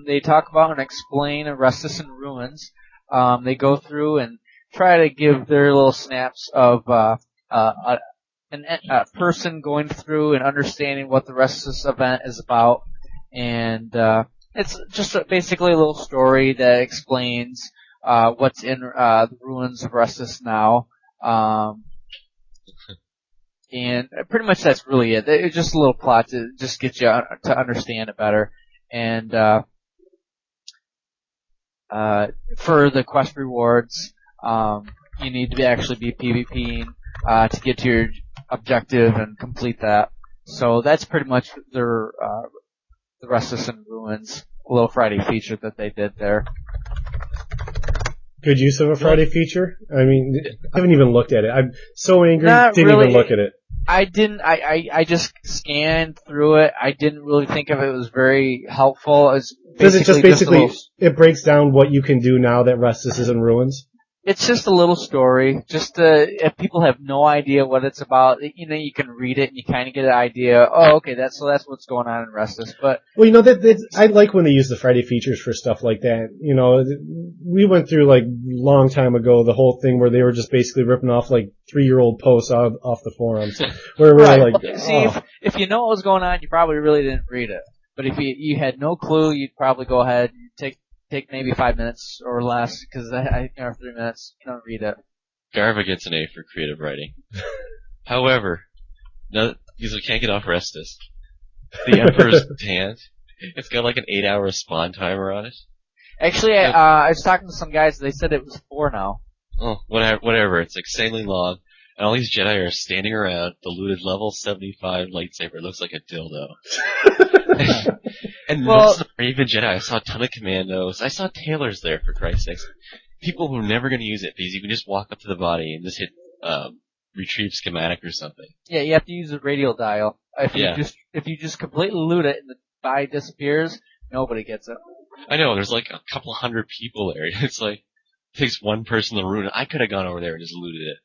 they talk about and explain Restuss in Ruins. They go through and try to give their little snaps of a person going through and understanding what the Restuss event is about. And it's just basically a little story that explains what's in the ruins of Restuss now. And pretty much that's really it. It's just a little plot to just get you to understand it better. And for the quest rewards, you need to actually be PvPing to get to your objective and complete that. So that's pretty much the Restuss in Ruins little Friday feature that they did there. Good use of a Friday feature? I mean, I haven't even looked at it. I'm so angry, Not didn't really. even look at it. I didn't. I just scanned through it. I didn't really think of it was very helpful. Does it just basically it breaks down what you can do now that Restuss is in ruins? It's just a little story. Just if people have no idea what it's about, you can read it and you kind of get an idea. Oh, okay, that's what's going on in Restuss. But well, I like when they use the Friday features for stuff like that. We went through like long time ago the whole thing where they were just basically ripping off like 3-year-old posts off the forums, where we're right. like, see, if you know what was going on, you probably really didn't read it. But if you had no clue, you'd probably go ahead and take maybe 5 minutes or less, because 3 minutes, you don't read it. Garva gets an A for creative writing. However, because we can't get off Restuss, the Emperor's Hand, it's got like an 8-hour spawn timer on it. Actually, I was talking to some guys, they said it was 4 now. Oh, whatever. It's insanely long, and all these Jedi are standing around the looted level 75 lightsaber. It looks like a dildo. And most of them are even Jedi. I saw a ton of Commandos. I saw Tailors there, for Christ's sakes. People who are never going to use it, because you can just walk up to the body and just hit retrieve schematic or something. Yeah, you have to use a radial dial. If you just completely loot it and the body disappears, nobody gets it. I know, there's like a couple hundred people there. It's like, it takes one person to ruin it. I could have gone over there and just looted it.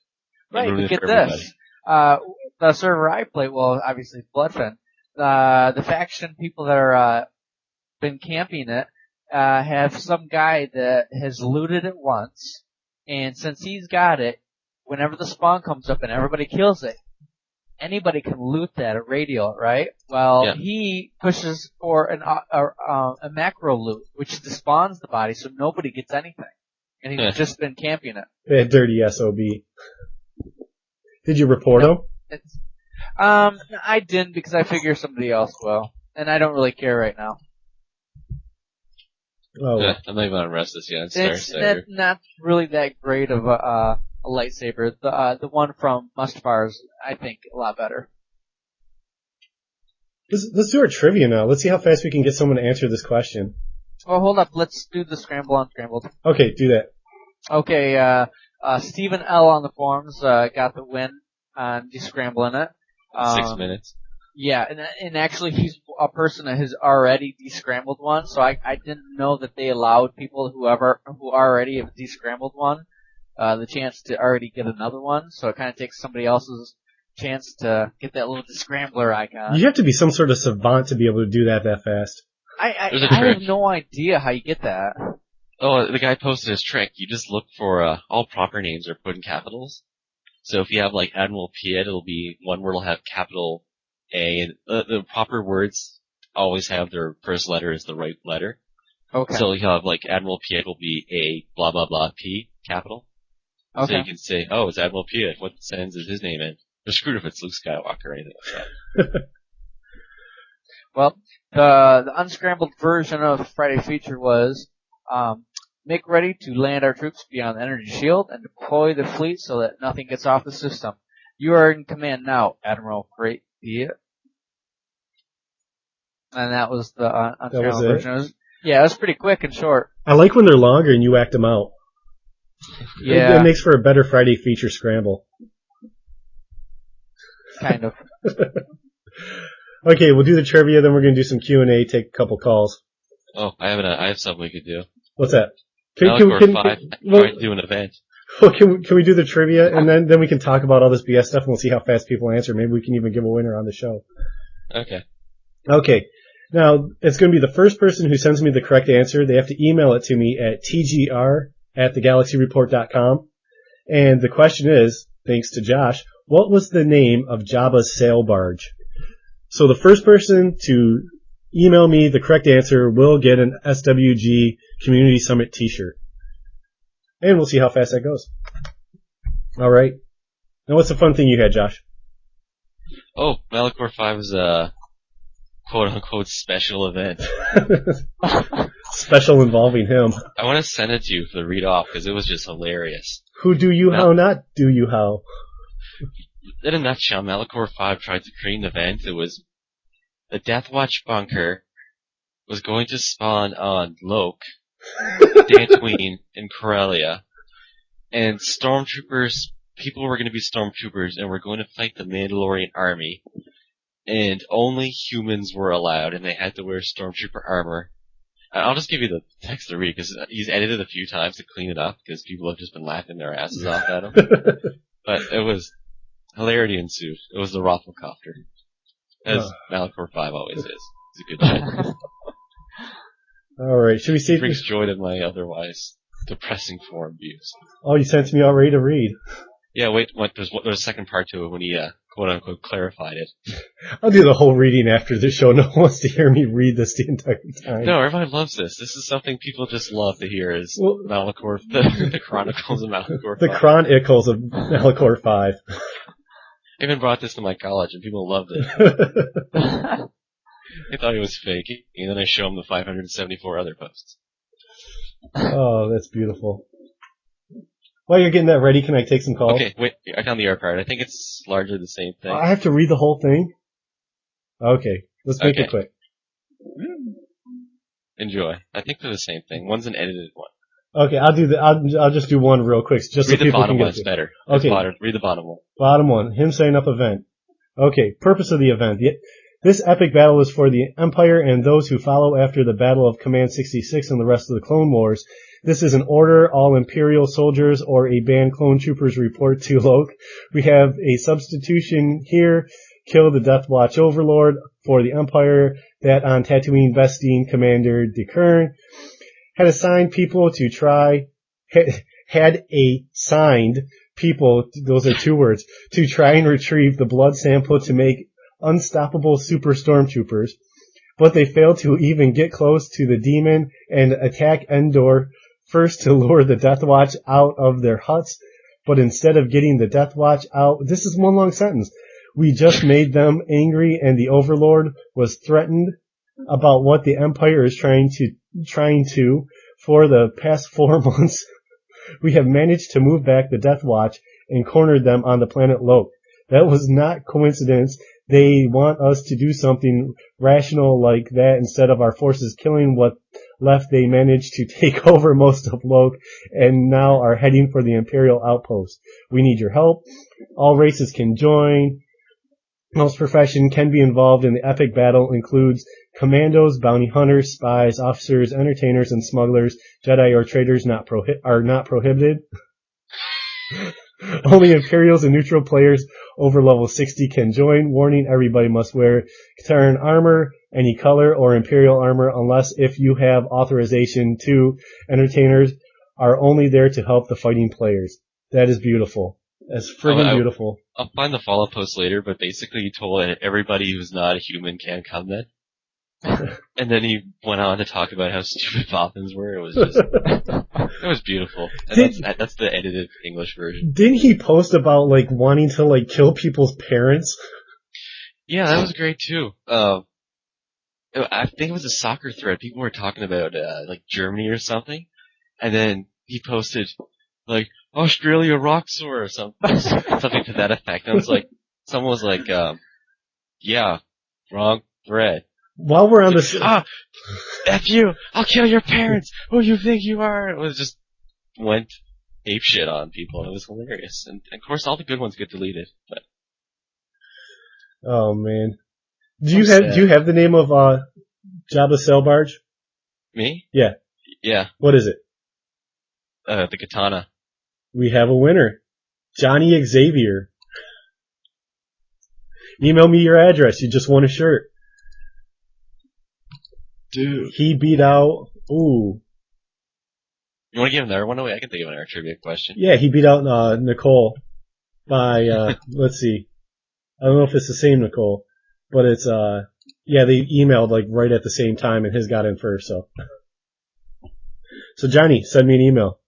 Right, but get this. The server I play, well, obviously Bloodfin, the faction people that are been camping it have some guy that has looted it once, and since he's got it, whenever the spawn comes up and everybody kills it, anybody can loot that at radial, right? Well, he pushes for a macro loot, which despawns the body, so nobody gets anything, and he's just been camping it. That dirty SOB. Did you report them? It's, I didn't because I figure somebody else will, and I don't really care right now. Oh, Yeah, I'm not even on Restuss yet. It's not really that great of a lightsaber. The one from Mustafar is, I think, a lot better. let's do our trivia now. Let's see how fast we can get someone to answer this question. Well, hold up. Let's do the Scramble Unscrambled. Okay, do that. Okay, Stephen L. on the forums got the win on descrambling it. 6 minutes. Yeah, and actually he's a person that has already descrambled one, so I didn't know that they allowed people who already have descrambled one the chance to already get another one, so it kind of takes somebody else's chance to get that little descrambler icon. You have to be some sort of savant to be able to do that fast. There's a I have trick. no idea how you get that. Oh, the guy posted his trick. You just look for all proper names are put in capitals. So if you have like Admiral Piet, it'll be one word will have capital A, and the proper words always have their first letter as the right letter. Okay. So you have like Admiral Piet will be A blah blah blah P capital. Okay. So you can say, oh, it's Admiral Piet. What sentence is his name in? They're screwed if it's Luke Skywalker or anything like that. Well, the unscrambled version of Friday Feature was, make ready to land our troops beyond the energy shield and deploy the fleet so that nothing gets off the system. You are in command now, Admiral Great Piet. And that was the unscrambled version. It was pretty quick and short. I like when they're longer and you act them out. Yeah. It makes for a better Friday feature scramble. Kind of. Okay, we'll do the trivia, then we're going to do some Q&A, take a couple calls. Oh, I have something we could do. What's that? Malachor 5 tried to do an event. Well, can we do the trivia, and then we can talk about all this BS stuff, and we'll see how fast people answer. Maybe we can even give a winner on the show. Okay. Okay. Now, it's going to be the first person who sends me the correct answer. They have to email it to me at tgr@thegalaxyreport.com. And the question is, thanks to Josh, what was the name of Jabba's sail barge? So the first person to email me the correct answer will get an SWG Community Summit t-shirt. And we'll see how fast that goes. All right. Now, what's the fun thing you had, Josh? Oh, Malachor 5 is a quote-unquote special event. Special involving him. I want to send it to you for the read-off because it was just hilarious. Who do you how, not do you how. In a nutshell, Malachor 5 tried to create an event. It was the Death Watch bunker was going to spawn on Loke, Dantooine, and Corellia, and stormtroopers, people were going to be stormtroopers, and were going to fight the Mandalorian army, and only humans were allowed, and they had to wear stormtrooper armor. I'll just give you the text to read, because he's edited a few times to clean it up, because people have just been laughing their asses off at him. But it was, hilarity ensued. It was the Rafflecopter. As Malachor 5 always is. He's a good shit. Alright, should we see? It brings joy to my otherwise depressing forum views. Oh, you sent me already to read. Yeah, wait, there's a second part to it when he, quote-unquote, clarified it. I'll do the whole reading after the show. No one wants to hear me read this the entire time. No, everybody loves this. This is something people just love to hear is Malachor, the Chronicles of Malachor 5. The Chronicles of Malachor 5. I even brought this to my college and people loved it. They thought it was fake, and then I show them the 574 other posts. Oh, that's beautiful. While you're getting that ready, can I take some calls? Okay, wait, I found the art card. I think it's largely the same thing. I have to read the whole thing? Okay, let's make it quick. Enjoy. I think they're the same thing. One's an edited one. Okay, I'll just do one real quick, just read so people can get one, it's better. Okay. Read the bottom one. Bottom one, him setting up event. Okay, purpose of the event. This epic battle is for the Empire and those who follow after the Battle of Command 66 and the rest of the Clone Wars. This is an order. All Imperial soldiers or a banned clone troopers report to Loke. We have a substitution here. Kill the Death Watch Overlord for the Empire. That on Tatooine besting Commander DeKern. Had assigned people, those are two words, to try and retrieve the blood sample to make unstoppable super stormtroopers, but they failed to even get close to the demon and attack Endor first to lure the Death Watch out of their huts. but instead of getting the Death Watch out, this is one long sentence. We just made them angry, and the Overlord was threatened about what the Empire is trying to. For the past 4 months, we have managed to move back the Death Watch and cornered them on the planet Loke. That was not coincidence. They want us to do something rational like that instead of our forces killing what left. They managed to take over most of Loke and now are heading for the Imperial outpost. We need your help. All races can join. Most profession can be involved in the epic battle. Includes commandos, bounty hunters, spies, officers, entertainers, and smugglers. Jedi or traitors are not prohibited. Only Imperials and neutral players over level 60 can join. Warning, everybody must wear Katarran armor, any color, or Imperial armor unless if you have authorization to. Entertainers are only there to help the fighting players. That is beautiful. That's friggin' beautiful. I'll find the follow-up post later, but basically he told everybody who's not a human can't come then. And then he went on to talk about how stupid Bothans were. It was just, it was beautiful. And that's the edited English version. Didn't he post about, like, wanting to, like, kill people's parents? Yeah, that was great too. I think it was a soccer thread. People were talking about, like, Germany or something. And then he posted, like, Australia rocks or something, something to that effect. And I was like, someone was like, yeah, wrong thread. While we're on this, F you! I'll kill your parents! Who you think you are? It was just, went ape shit on people, and it was hilarious. And of course all the good ones get deleted, but. Oh man. Do you have the name of, Jabba Sail Barge? Me? Yeah. Yeah. What is it? The katana. We have a winner. Johnny Xavier. Email me your address. You just won a shirt. Dude. He beat out, ooh. You want to give another one away? I can think of another trivia question. Yeah, he beat out, Nicole by, let's see. I don't know if it's the same Nicole, but it's, yeah, they emailed like right at the same time and his got in first, so. So Johnny, send me an email.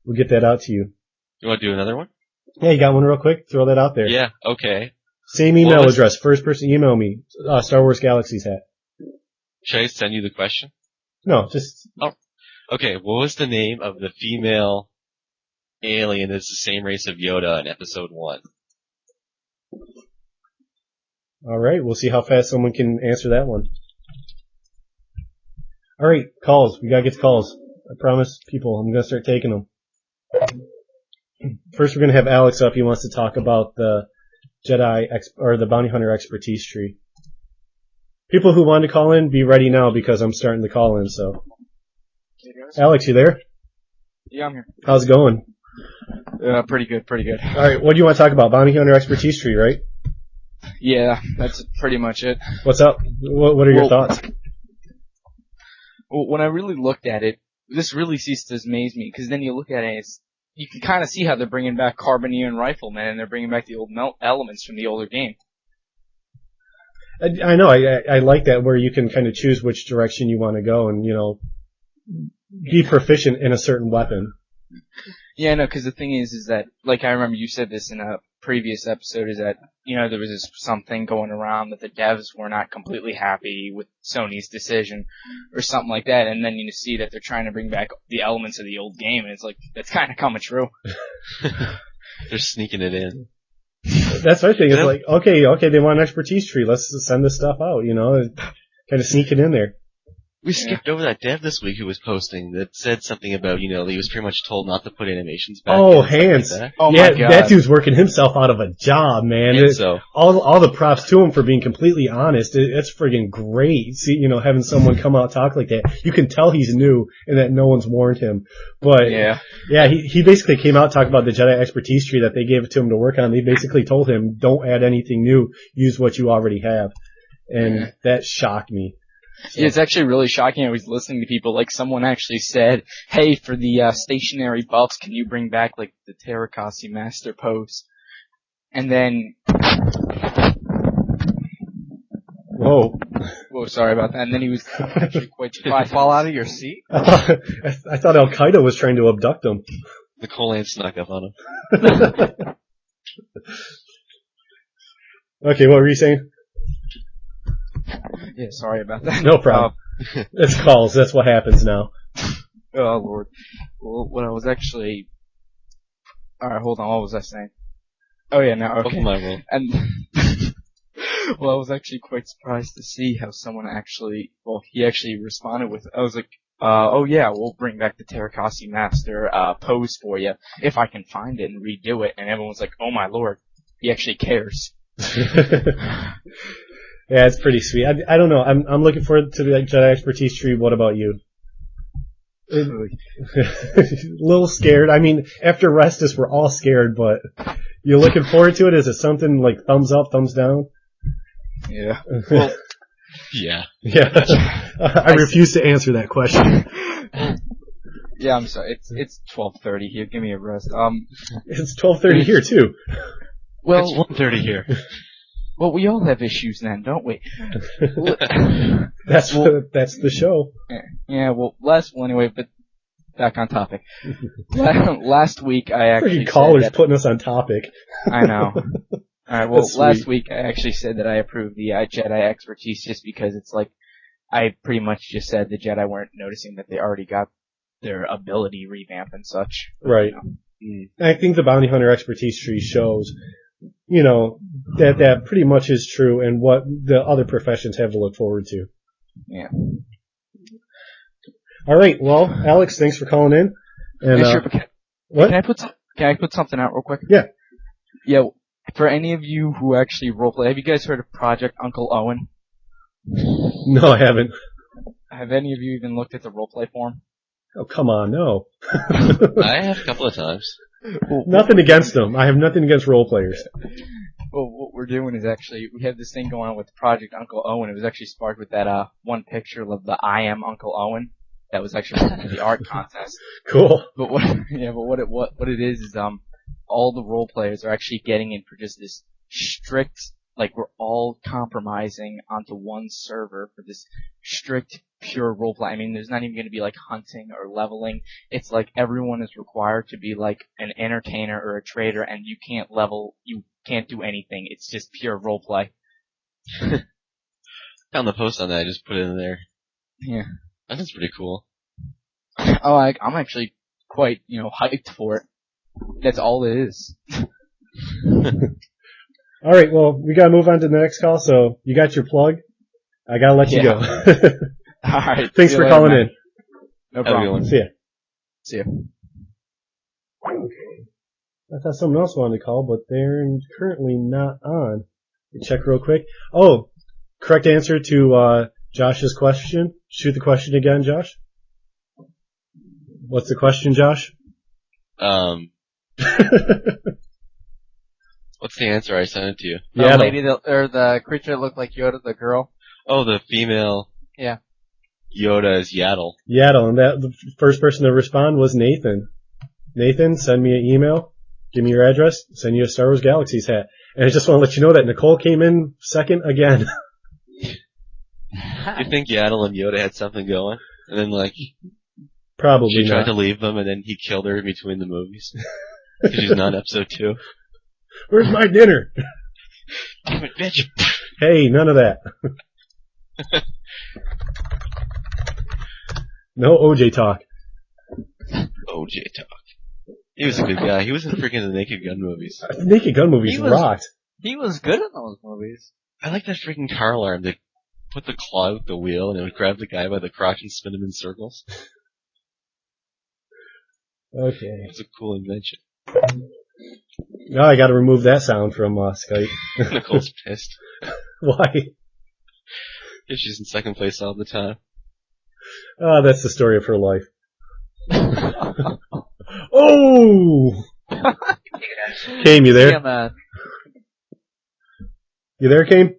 We'll get that out to you. You want to do another one? Yeah, you got one real quick? Throw that out there. Yeah, okay. Same email address. First person email me. Star Wars Galaxy's hat. Should I send you the question? No, just. Oh. Okay, what was the name of the female alien that's the same race of Yoda in episode 1? Alright, we'll see how fast someone can answer that one. Alright, calls. We gotta get to calls. I promise people, I'm gonna start taking them. First we're gonna have Alex up. He wants to talk about the Jedi, or the Bounty Hunter expertise tree. People who want to call in, be ready now because I'm starting to call in, so. Alex, you there? Yeah, I'm here. How's it going? Pretty good. Alright, what do you want to talk about? Bounty Hunter expertise tree, right? Yeah, that's pretty much it. What's up? What are your thoughts? Well, when I really looked at it, this really ceased to amaze me, because then you look at it, you can kind of see how they're bringing back Carbineer and Rifleman, and they're bringing back the old elements from the older game. I know, I like that, where you can kind of choose which direction you want to go and, you know, be proficient in a certain weapon. Yeah, no, because the thing is that, like I remember you said this in a previous episode, is that, you know, there was this something going around that the devs were not completely happy with Sony's decision, or something like that, and then you see that they're trying to bring back the elements of the old game, and it's like, that's kind of coming true. They're sneaking it in. That's my thing. It's like, okay, they want an expertise tree. Let's send this stuff out, you know, and kind of sneak it in there. We skipped over that dev this week who was posting that said something about, you know, he was pretty much told not to put animations back. Oh, Hans. Like that. Oh yeah, my God. That dude's working himself out of a job, man. So. All the props to him for being completely honest. It's friggin' great. See, you know, having someone come out talk like that. You can tell he's new and that no one's warned him. But yeah, he basically came out talking about the Jedi expertise tree that they gave it to him to work on. They basically told him, don't add anything new. Use what you already have. And that shocked me. So. Yeah, it's actually really shocking. I was listening to people, like someone actually said, hey, for the stationary buffs, can you bring back like the Terrakasi Master Pose? And then... Whoa, sorry about that. And then he was actually quite... Did I fall out of your seat? I thought Al-Qaeda was trying to abduct him. Nicole ain't snuck up on him. Okay, what were you saying? Yeah, sorry about that. No problem. It's calls. That's what happens now. Oh Lord. Well, what I was actually. All right, hold on. What was I saying? Oh yeah, no. Okay. Pokemon World. And well, I was actually quite surprised to see how someone actually. Well, he actually responded with. I was like, oh yeah, we'll bring back the Terrakasi Master pose for you if I can find it and redo it. And everyone was like, oh my Lord, he actually cares. Yeah, it's pretty sweet. I don't know. I'm looking forward to the Jedi expertise tree. What about you? A little scared. I mean, after Restuss, we're all scared, but you're looking forward to it? Is it something like thumbs up, thumbs down? Yeah. Well, Yeah. Yeah. I refuse to answer that question. yeah, I'm sorry. It's 12:30 here. Give me a rest. It's 12:30 here too. Well, It's 1:30 here. well, we all have issues then, don't we? That's the show. Yeah. Well, anyway, but back on topic. Last week I actually Freaking callers said that, putting us on topic. I know. Alright, well, That's last sweet. week I actually said that I approved the Jedi expertise just because it's like, I pretty much just said the Jedi weren't noticing that they already got their ability revamp and such. Right. You I think the bounty hunter expertise tree shows, that pretty much is true and what the other professions have to look forward to. Yeah. All right. Well, Alex, thanks for calling in. And Yeah, sure, but what? Can I put something out real quick? Yeah. Yeah. For any of you who actually roleplay, have you guys heard of Project Uncle Owen? No, I haven't. Have any of you even looked at the roleplay form? Oh, come on, no. I have a couple of times. Nothing against them. I have nothing against role players. Well, what we're doing is actually, we have this thing going on with Project Uncle Owen. It was actually sparked with that one picture of the I Am Uncle Owen. That was actually the art contest. Cool. But what it is all the role players are actually getting in for just this strict, like we're all compromising onto one server for this strict, pure roleplay. I mean, there's not even going to be like hunting or leveling. It's like everyone is required to be like an entertainer or a trader, and you can't do anything. It's just pure roleplay. Found the post on that. I just put it in there. Yeah. That's pretty cool. Oh, I'm actually quite, hyped for it. That's all it is. All right. Well, we gotta move on to the next call. So you got your plug. I gotta let you go. Alright. Thanks for calling in. No Have a good problem. one. See ya. See ya. I thought someone else wanted to call, but they're currently not on. Check real quick. Oh, correct answer to Josh's question. Shoot the question again, Josh. What's the question, Josh? What's the answer? I sent it to you. Yeah. The lady or the creature that looked like Yoda, the girl. Oh, the female. Yeah. Yoda is Yaddle. Yaddle, and the first person to respond was Nathan. Nathan, send me an email. Give me your address. Send you a Star Wars Galaxies hat. And I just want to let you know that Nicole came in second again. You think Yaddle and Yoda had something going? And then, Probably she tried not. to leave them, and then he killed her in between the movies. Because she's not in episode 2. Where's my dinner? Damn it, bitch! Hey, none of that. No OJ talk. OJ talk. He was a good guy. He was in freaking the Naked Gun movies. The Naked Gun movies He was- rocked. He was good in those movies. I like that freaking car alarm. They put the claw with the wheel, and it would grab the guy by the crotch and spin him in circles. Okay. It's a cool invention. Now I gotta remove that sound from Skype. Nicole's pissed. Why? Yeah, she's in second place all the time. Oh, that's the story of her life. Oh! Kame, you there? Yeah, man. You there, Kame?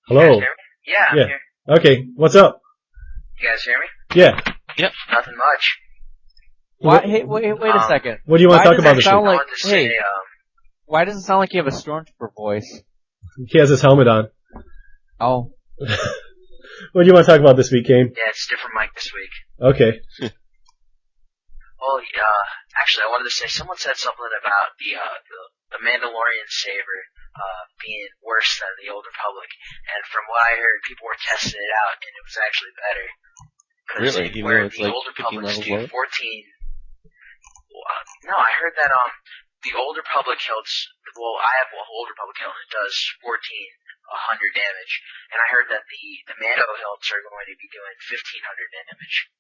Hello? You guys hear me? Yeah, I'm Yeah. here. Okay, what's up? You guys hear me? Yeah. Nothing much. Why, hey, wait a second. What do you want to Why talk does about it this sound week? I like- wanted to hey. say, Why does it sound like you have a stormtrooper voice? He has his helmet on. Oh. What do you want to talk about this week, Kame? yeah, it's a different mic this week. Okay. Well, actually, I wanted to say someone said something about the Mandalorian saber being worse than the Old Republic, and from what I heard, people were testing it out, and it was actually better. Really? Even Where though it's the like Old 15 Republic's levels do lower? 14. No, I heard that the Old Republic hilts. Well, I have Old Republic hilt. It does 100 damage, and I heard that the Mando hilts are going to be doing 1500 damage.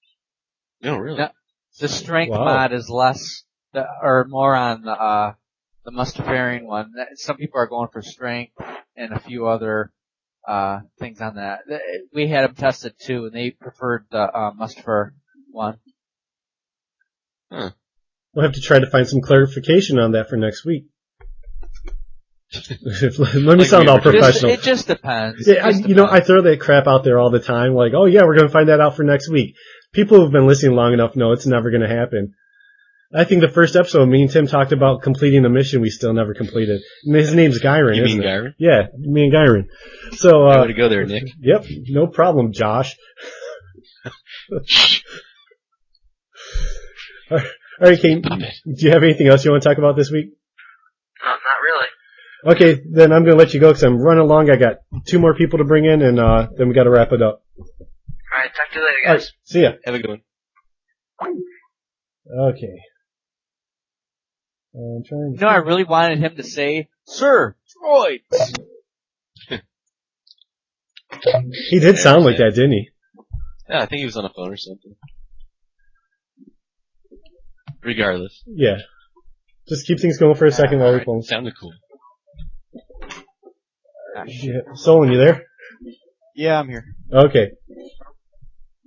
No, really? No, the strength Wow. mod is less, or more on the Mustafarian one. Some people are going for strength and a few other things on that. We had them tested too, and they preferred the Mustafar one. Huh. We'll have to try to find some clarification on that for next week. Let me Like sound we all were just- professional. It just depends. Yeah, I throw that crap out there all the time. Like, oh yeah, we're going to find that out for next week. People who've been listening long enough know it's never going to happen. I think the first episode, me and Tim talked about completing a mission we still never completed. And his name's Gyron, You isn't mean it? Gyron? Yeah, me and Gyron. So, Way to go there, Nick. Yep, no problem, Josh. All right, Kane, Stop it. do you have anything else you want to talk about this week? No, not really. Okay, then I'm going to let you go because I'm running along. I got 2 more people to bring in, and then we got to wrap it up. Alright, talk to you later, All guys. right, see ya. Have a good one. Okay. I'm trying to You know, I really wanted him to say, "Sir, droids." He did sound like that, didn't he? Yeah, I think he was on a phone or something. Regardless. Yeah. Just keep things going for a second while we Alright, phone. sounded cool. Yeah. Solon, you there? Yeah, I'm here. Okay.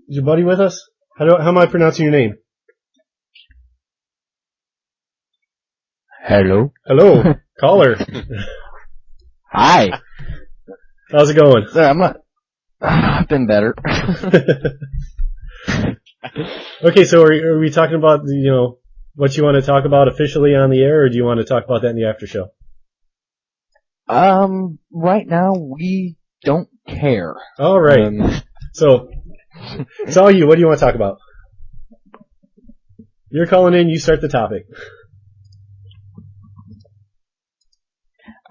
Is your buddy with us? How am I pronouncing your name? Hello. Hello, caller. Hi. How's it going? Sir, I've been better. Okay, so are we talking about what you want to talk about officially on the air, or do you want to talk about that in the after show? Right now we don't care. All right. So it's all you. What do you want to talk about? You're calling in. You start the topic.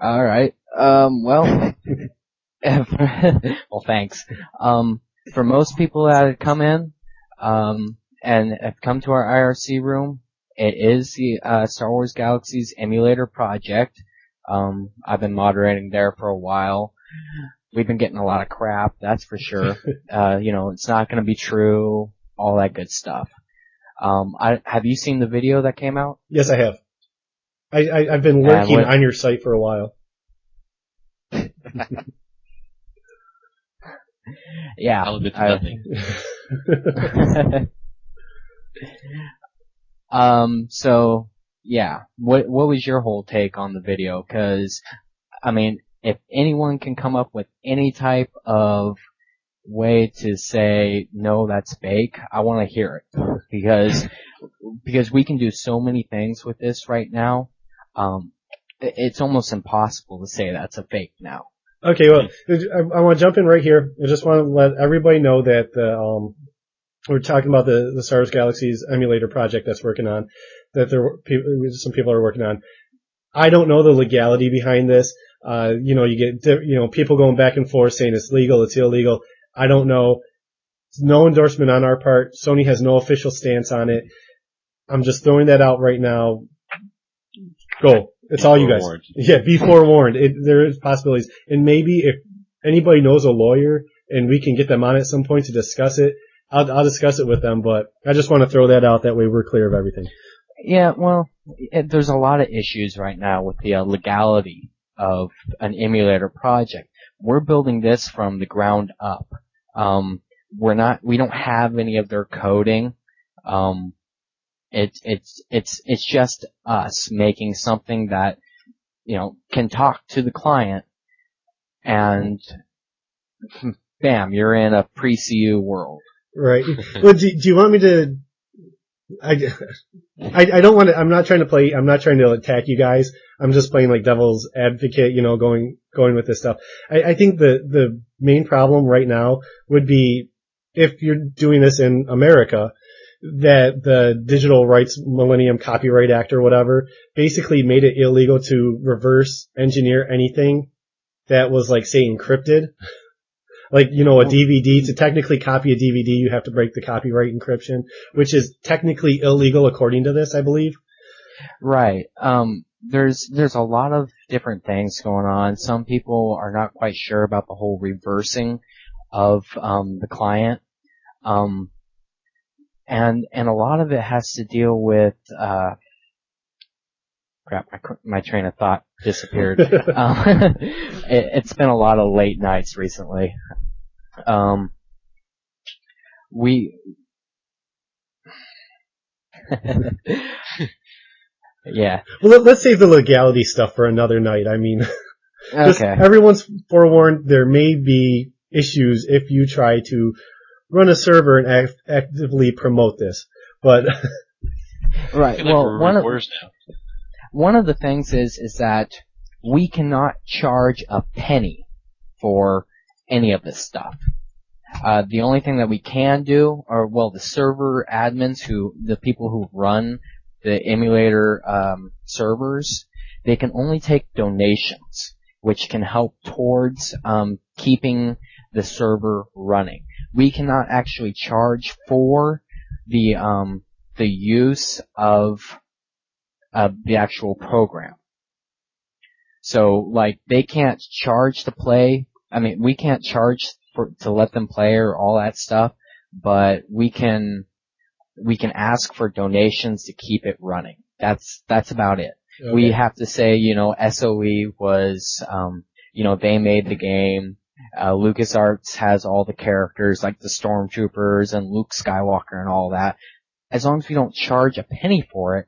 All right. Well, well, thanks. For most people that have come in, and have come to our IRC room, it is the Star Wars Galaxies emulator project. I've been moderating there for a while. We've been getting a lot of crap, that's for sure. It's not going to be true, all that good stuff. Have you seen the video that came out? Yes, I have. I've been lurking on your site for a while. Yeah. I'll admit to nothing. So, yeah. What was your whole take on the video? Cause, I mean, if anyone can come up with any type of way to say, no, that's fake, I want to hear it. Because we can do so many things with this right now. It's almost impossible to say that's a fake now. Okay, well, I want to jump in right here. I just want to let everybody know that we're talking about the Star Wars Galaxies emulator project that's working on, that some people are working on. I don't know the legality behind this. You get people going back and forth saying it's legal, it's illegal. I don't know. No endorsement on our part. Sony has no official stance on it. I'm just throwing that out right now. Go. It's all you guys. Forewarned. Yeah, be forewarned. There is possibilities. And maybe if anybody knows a lawyer and we can get them on at some point to discuss it, I'll discuss it with them, but I just want to throw that out. That way we're clear of everything. Yeah, well, there's a lot of issues right now with the legality of an emulator project. We're building this from the ground up. We don't have any of their coding. It's just us making something that, can talk to the client, and bam, you're in a pre-CU world. Right. Well, do you want me to? I don't want to. I'm not trying to attack you guys. I'm just playing like devil's advocate. Going with this stuff. I think the main problem right now would be if you're doing this in America, that the Digital Rights Millennium Copyright Act or whatever basically made it illegal to reverse engineer anything that was, like, say, encrypted. Like, you know, a DVD, to technically copy a DVD, you have to break the copyright encryption, which is technically illegal according to this, I believe. Right. There's a lot of different things going on. Some people are not quite sure about the whole reversing of the client. And a lot of it has to deal with crap, my train of thought disappeared. It's been a lot of late nights recently. Yeah. Well, let's save the legality stuff for another night. I mean, just Okay. everyone's forewarned there may be issues if you try to run a server and actively promote this. But I Right. feel like Well, we're one reporters now. of the things is that we cannot charge a penny for any of this stuff. The only thing that we can do are, well, the server admins the people who run the emulator servers, they can only take donations, which can help towards keeping the server running. We cannot actually charge for the use of the actual program. So, like, they can't charge to play. I mean, we can't charge to let them play or all that stuff, but we can ask for donations to keep it running. That's about it. okay. We have to say, you know, SOE was, you know, they made the game. LucasArts has all the characters like the Stormtroopers and Luke Skywalker and all that. As long as we don't charge a penny for it,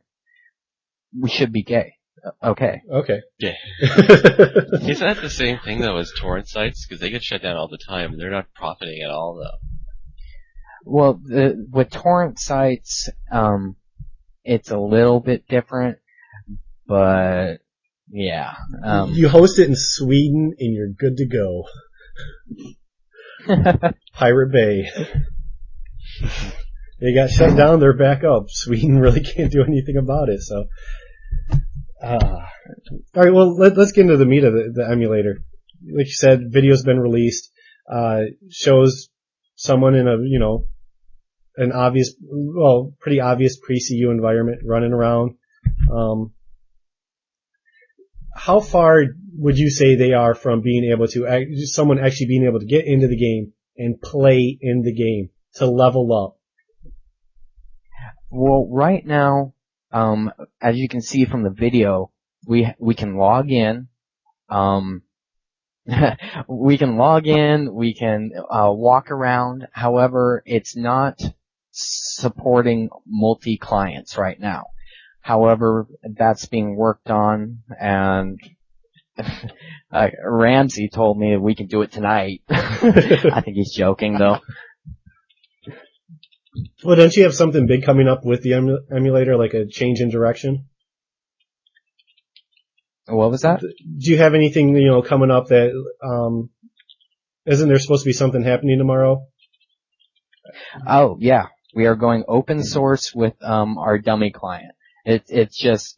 we should be gay. Okay. Okay. Yeah. Isn't that the same thing though as torrent sites? Because they get shut down all the time and they're not profiting at all though. Well, with torrent sites, it's a little bit different, but yeah. You host it in Sweden and you're good to go. Pirate Bay. They got shut down, they're back up. Sweden really can't do anything about it, so. Alright, well, let's get into the meat of the emulator. Like you said, video's been released, shows someone in a, you know, an obvious, well, pretty obvious pre-CU environment running around. How far would you say they are from being able to, someone actually being able to get into the game and play in the game to level up? Well, right now, as you can see from the video, we can log in. We can log in. We can walk around. However, it's not supporting multi-clients right now. However, that's being worked on, and Ramsey told me we can do it tonight. I think he's joking, though. Well, don't you have something big coming up with the emulator, like a change in direction? What was that? Do you have anything, you know, coming up that, isn't there supposed to be something happening tomorrow? Oh, yeah. We are going open source with our dummy client. It's just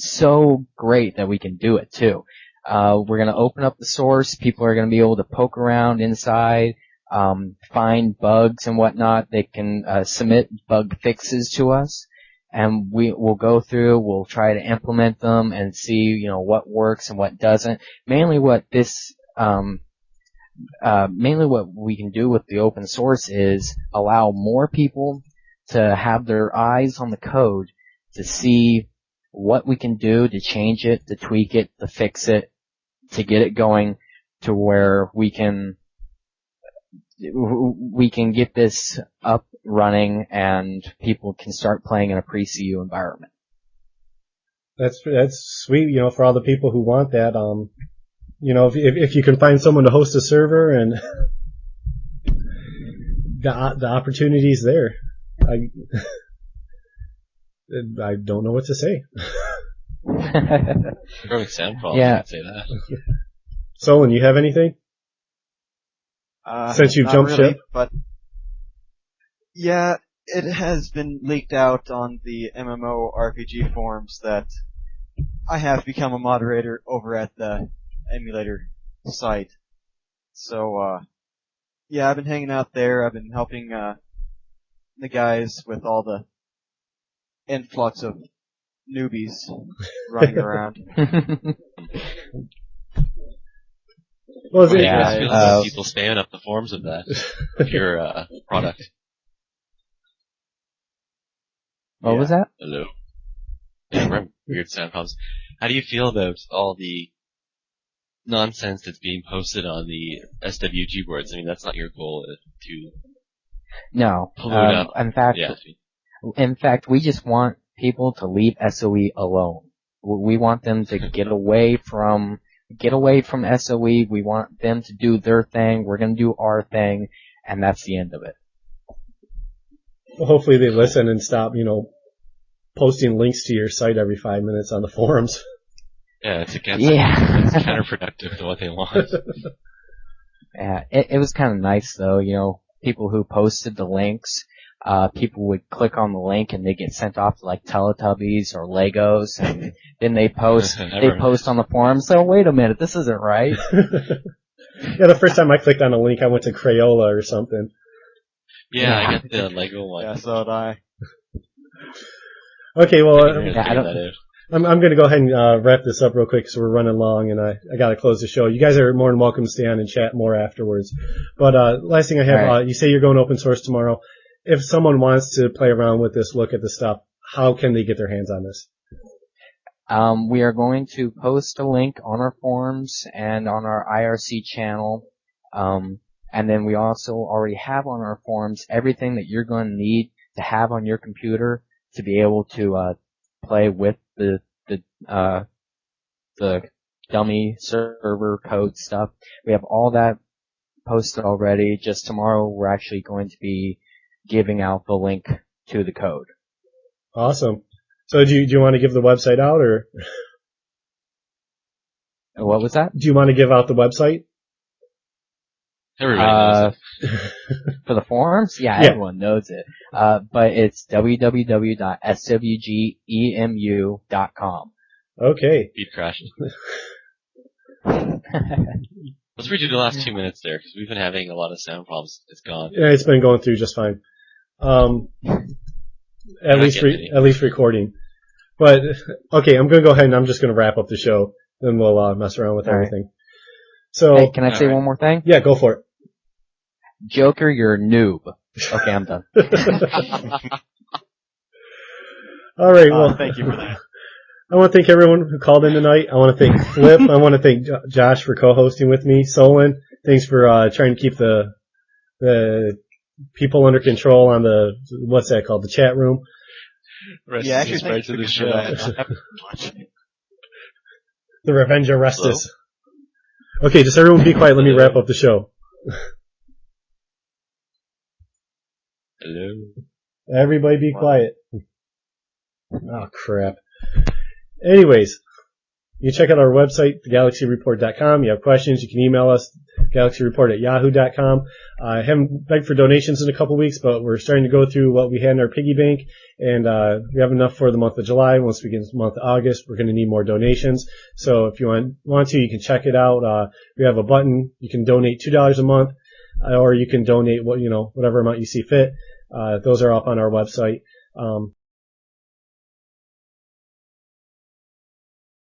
so great that we can do it too. We're gonna open up the source. People are gonna be able to poke around inside, find bugs and whatnot. They can submit bug fixes to us, and we'll go through. We'll try to implement them and see, you know, what works and what doesn't. Mainly what we can do with the open source is allow more people to have their eyes on the code to see what we can do to change it, to tweak it, to fix it, to get it going to where we can get this up running and people can start playing in a pre-CU environment. That's sweet, you know, for all the people who want that. You know, if you can find someone to host a server and the opportunity's there. I don't know what to say. Growing sound quality, Yeah. I'd say that. Solon, you have anything? Since you've Not jumped really, ship? but yeah, it has been leaked out on the MMORPG forums that I have become a moderator over at the emulator site. So, yeah, I've been hanging out there. I've been helping the guys with all the influx of newbies running around. Well, is it, Yeah, I feel about people spamming up the forums of that, of your product. What was that? Hello. Yeah, remember weird sound problems. How do you feel about all the nonsense that's being posted on the SWG boards? I mean, that's not your goal to No. pollute up. In fact, we just want people to leave SOE alone. We want them to get away from SOE. We want them to do their thing. We're going to do our thing, and that's the end of it. well, hopefully they listen and stop, posting links to your site every 5 minutes on the forums. Yeah, it's it's counterproductive to what they want. Yeah, it was kind of nice though, people who posted the links, people would click on the link and they get sent off to like Teletubbies or Legos, and then they post on the forum. So wait a minute, this isn't right. Yeah, the first time I clicked on a link, I went to Crayola or something. Yeah, I got the Lego one. Yeah, so did I. Okay, well, I'm I'm going to go ahead and wrap this up real quick because we're running long and I got to close the show. You guys are more than welcome to stay on and chat more afterwards. But last thing I have, Right. you say you're going open source tomorrow. If someone wants to play around with this, look at the stuff, how can they get their hands on this? We are going to post a link on our forums and on our IRC channel. And then we also already have on our forums everything that you're going to need to have on your computer to be able to play with the dummy server code stuff. We have all that posted already. Just tomorrow we're actually going to be giving out the link to the code. Awesome. So do you want to give the website out or? What was that? Do you want to give out the website? Everybody knows it. For the forums? Yeah, everyone knows it. But it's www.swgemu.com. Okay. Beat crashed. Let's redo the last 2 minutes there, because we've been having a lot of sound problems. It's gone. Yeah, it's been going through just fine. At least recording. But, okay, I'm going to go ahead and I'm just going to wrap up the show. Then we'll mess around with everything. So, hey, can I say one more thing? Yeah, go for it. Joker, you're a noob. Okay, I'm done. All right, well, Thank you for that. I want to thank everyone who called in tonight. I want to thank Flip. I want to thank Josh for co-hosting with me. Solon, thanks for trying to keep the people under control on the, what's that called, the chat room. Yeah, actually, thanks for the show. The Revenge of Restuss. Okay, just everyone be quiet. Let me wrap up the show. Hello. Everybody be quiet. Oh, crap. Anyways, you can check out our website, thegalaxyreport.com. You have questions, you can email us, galaxyreport@yahoo.com. I haven't begged for donations in a couple weeks, but we're starting to go through what we had in our piggy bank, and we have enough for the month of July. Once we get into the month of August, we're going to need more donations. So if you want to, you can check it out. We have a button. You can donate $2 a month, or you can donate whatever amount you see fit. Those are up on our website.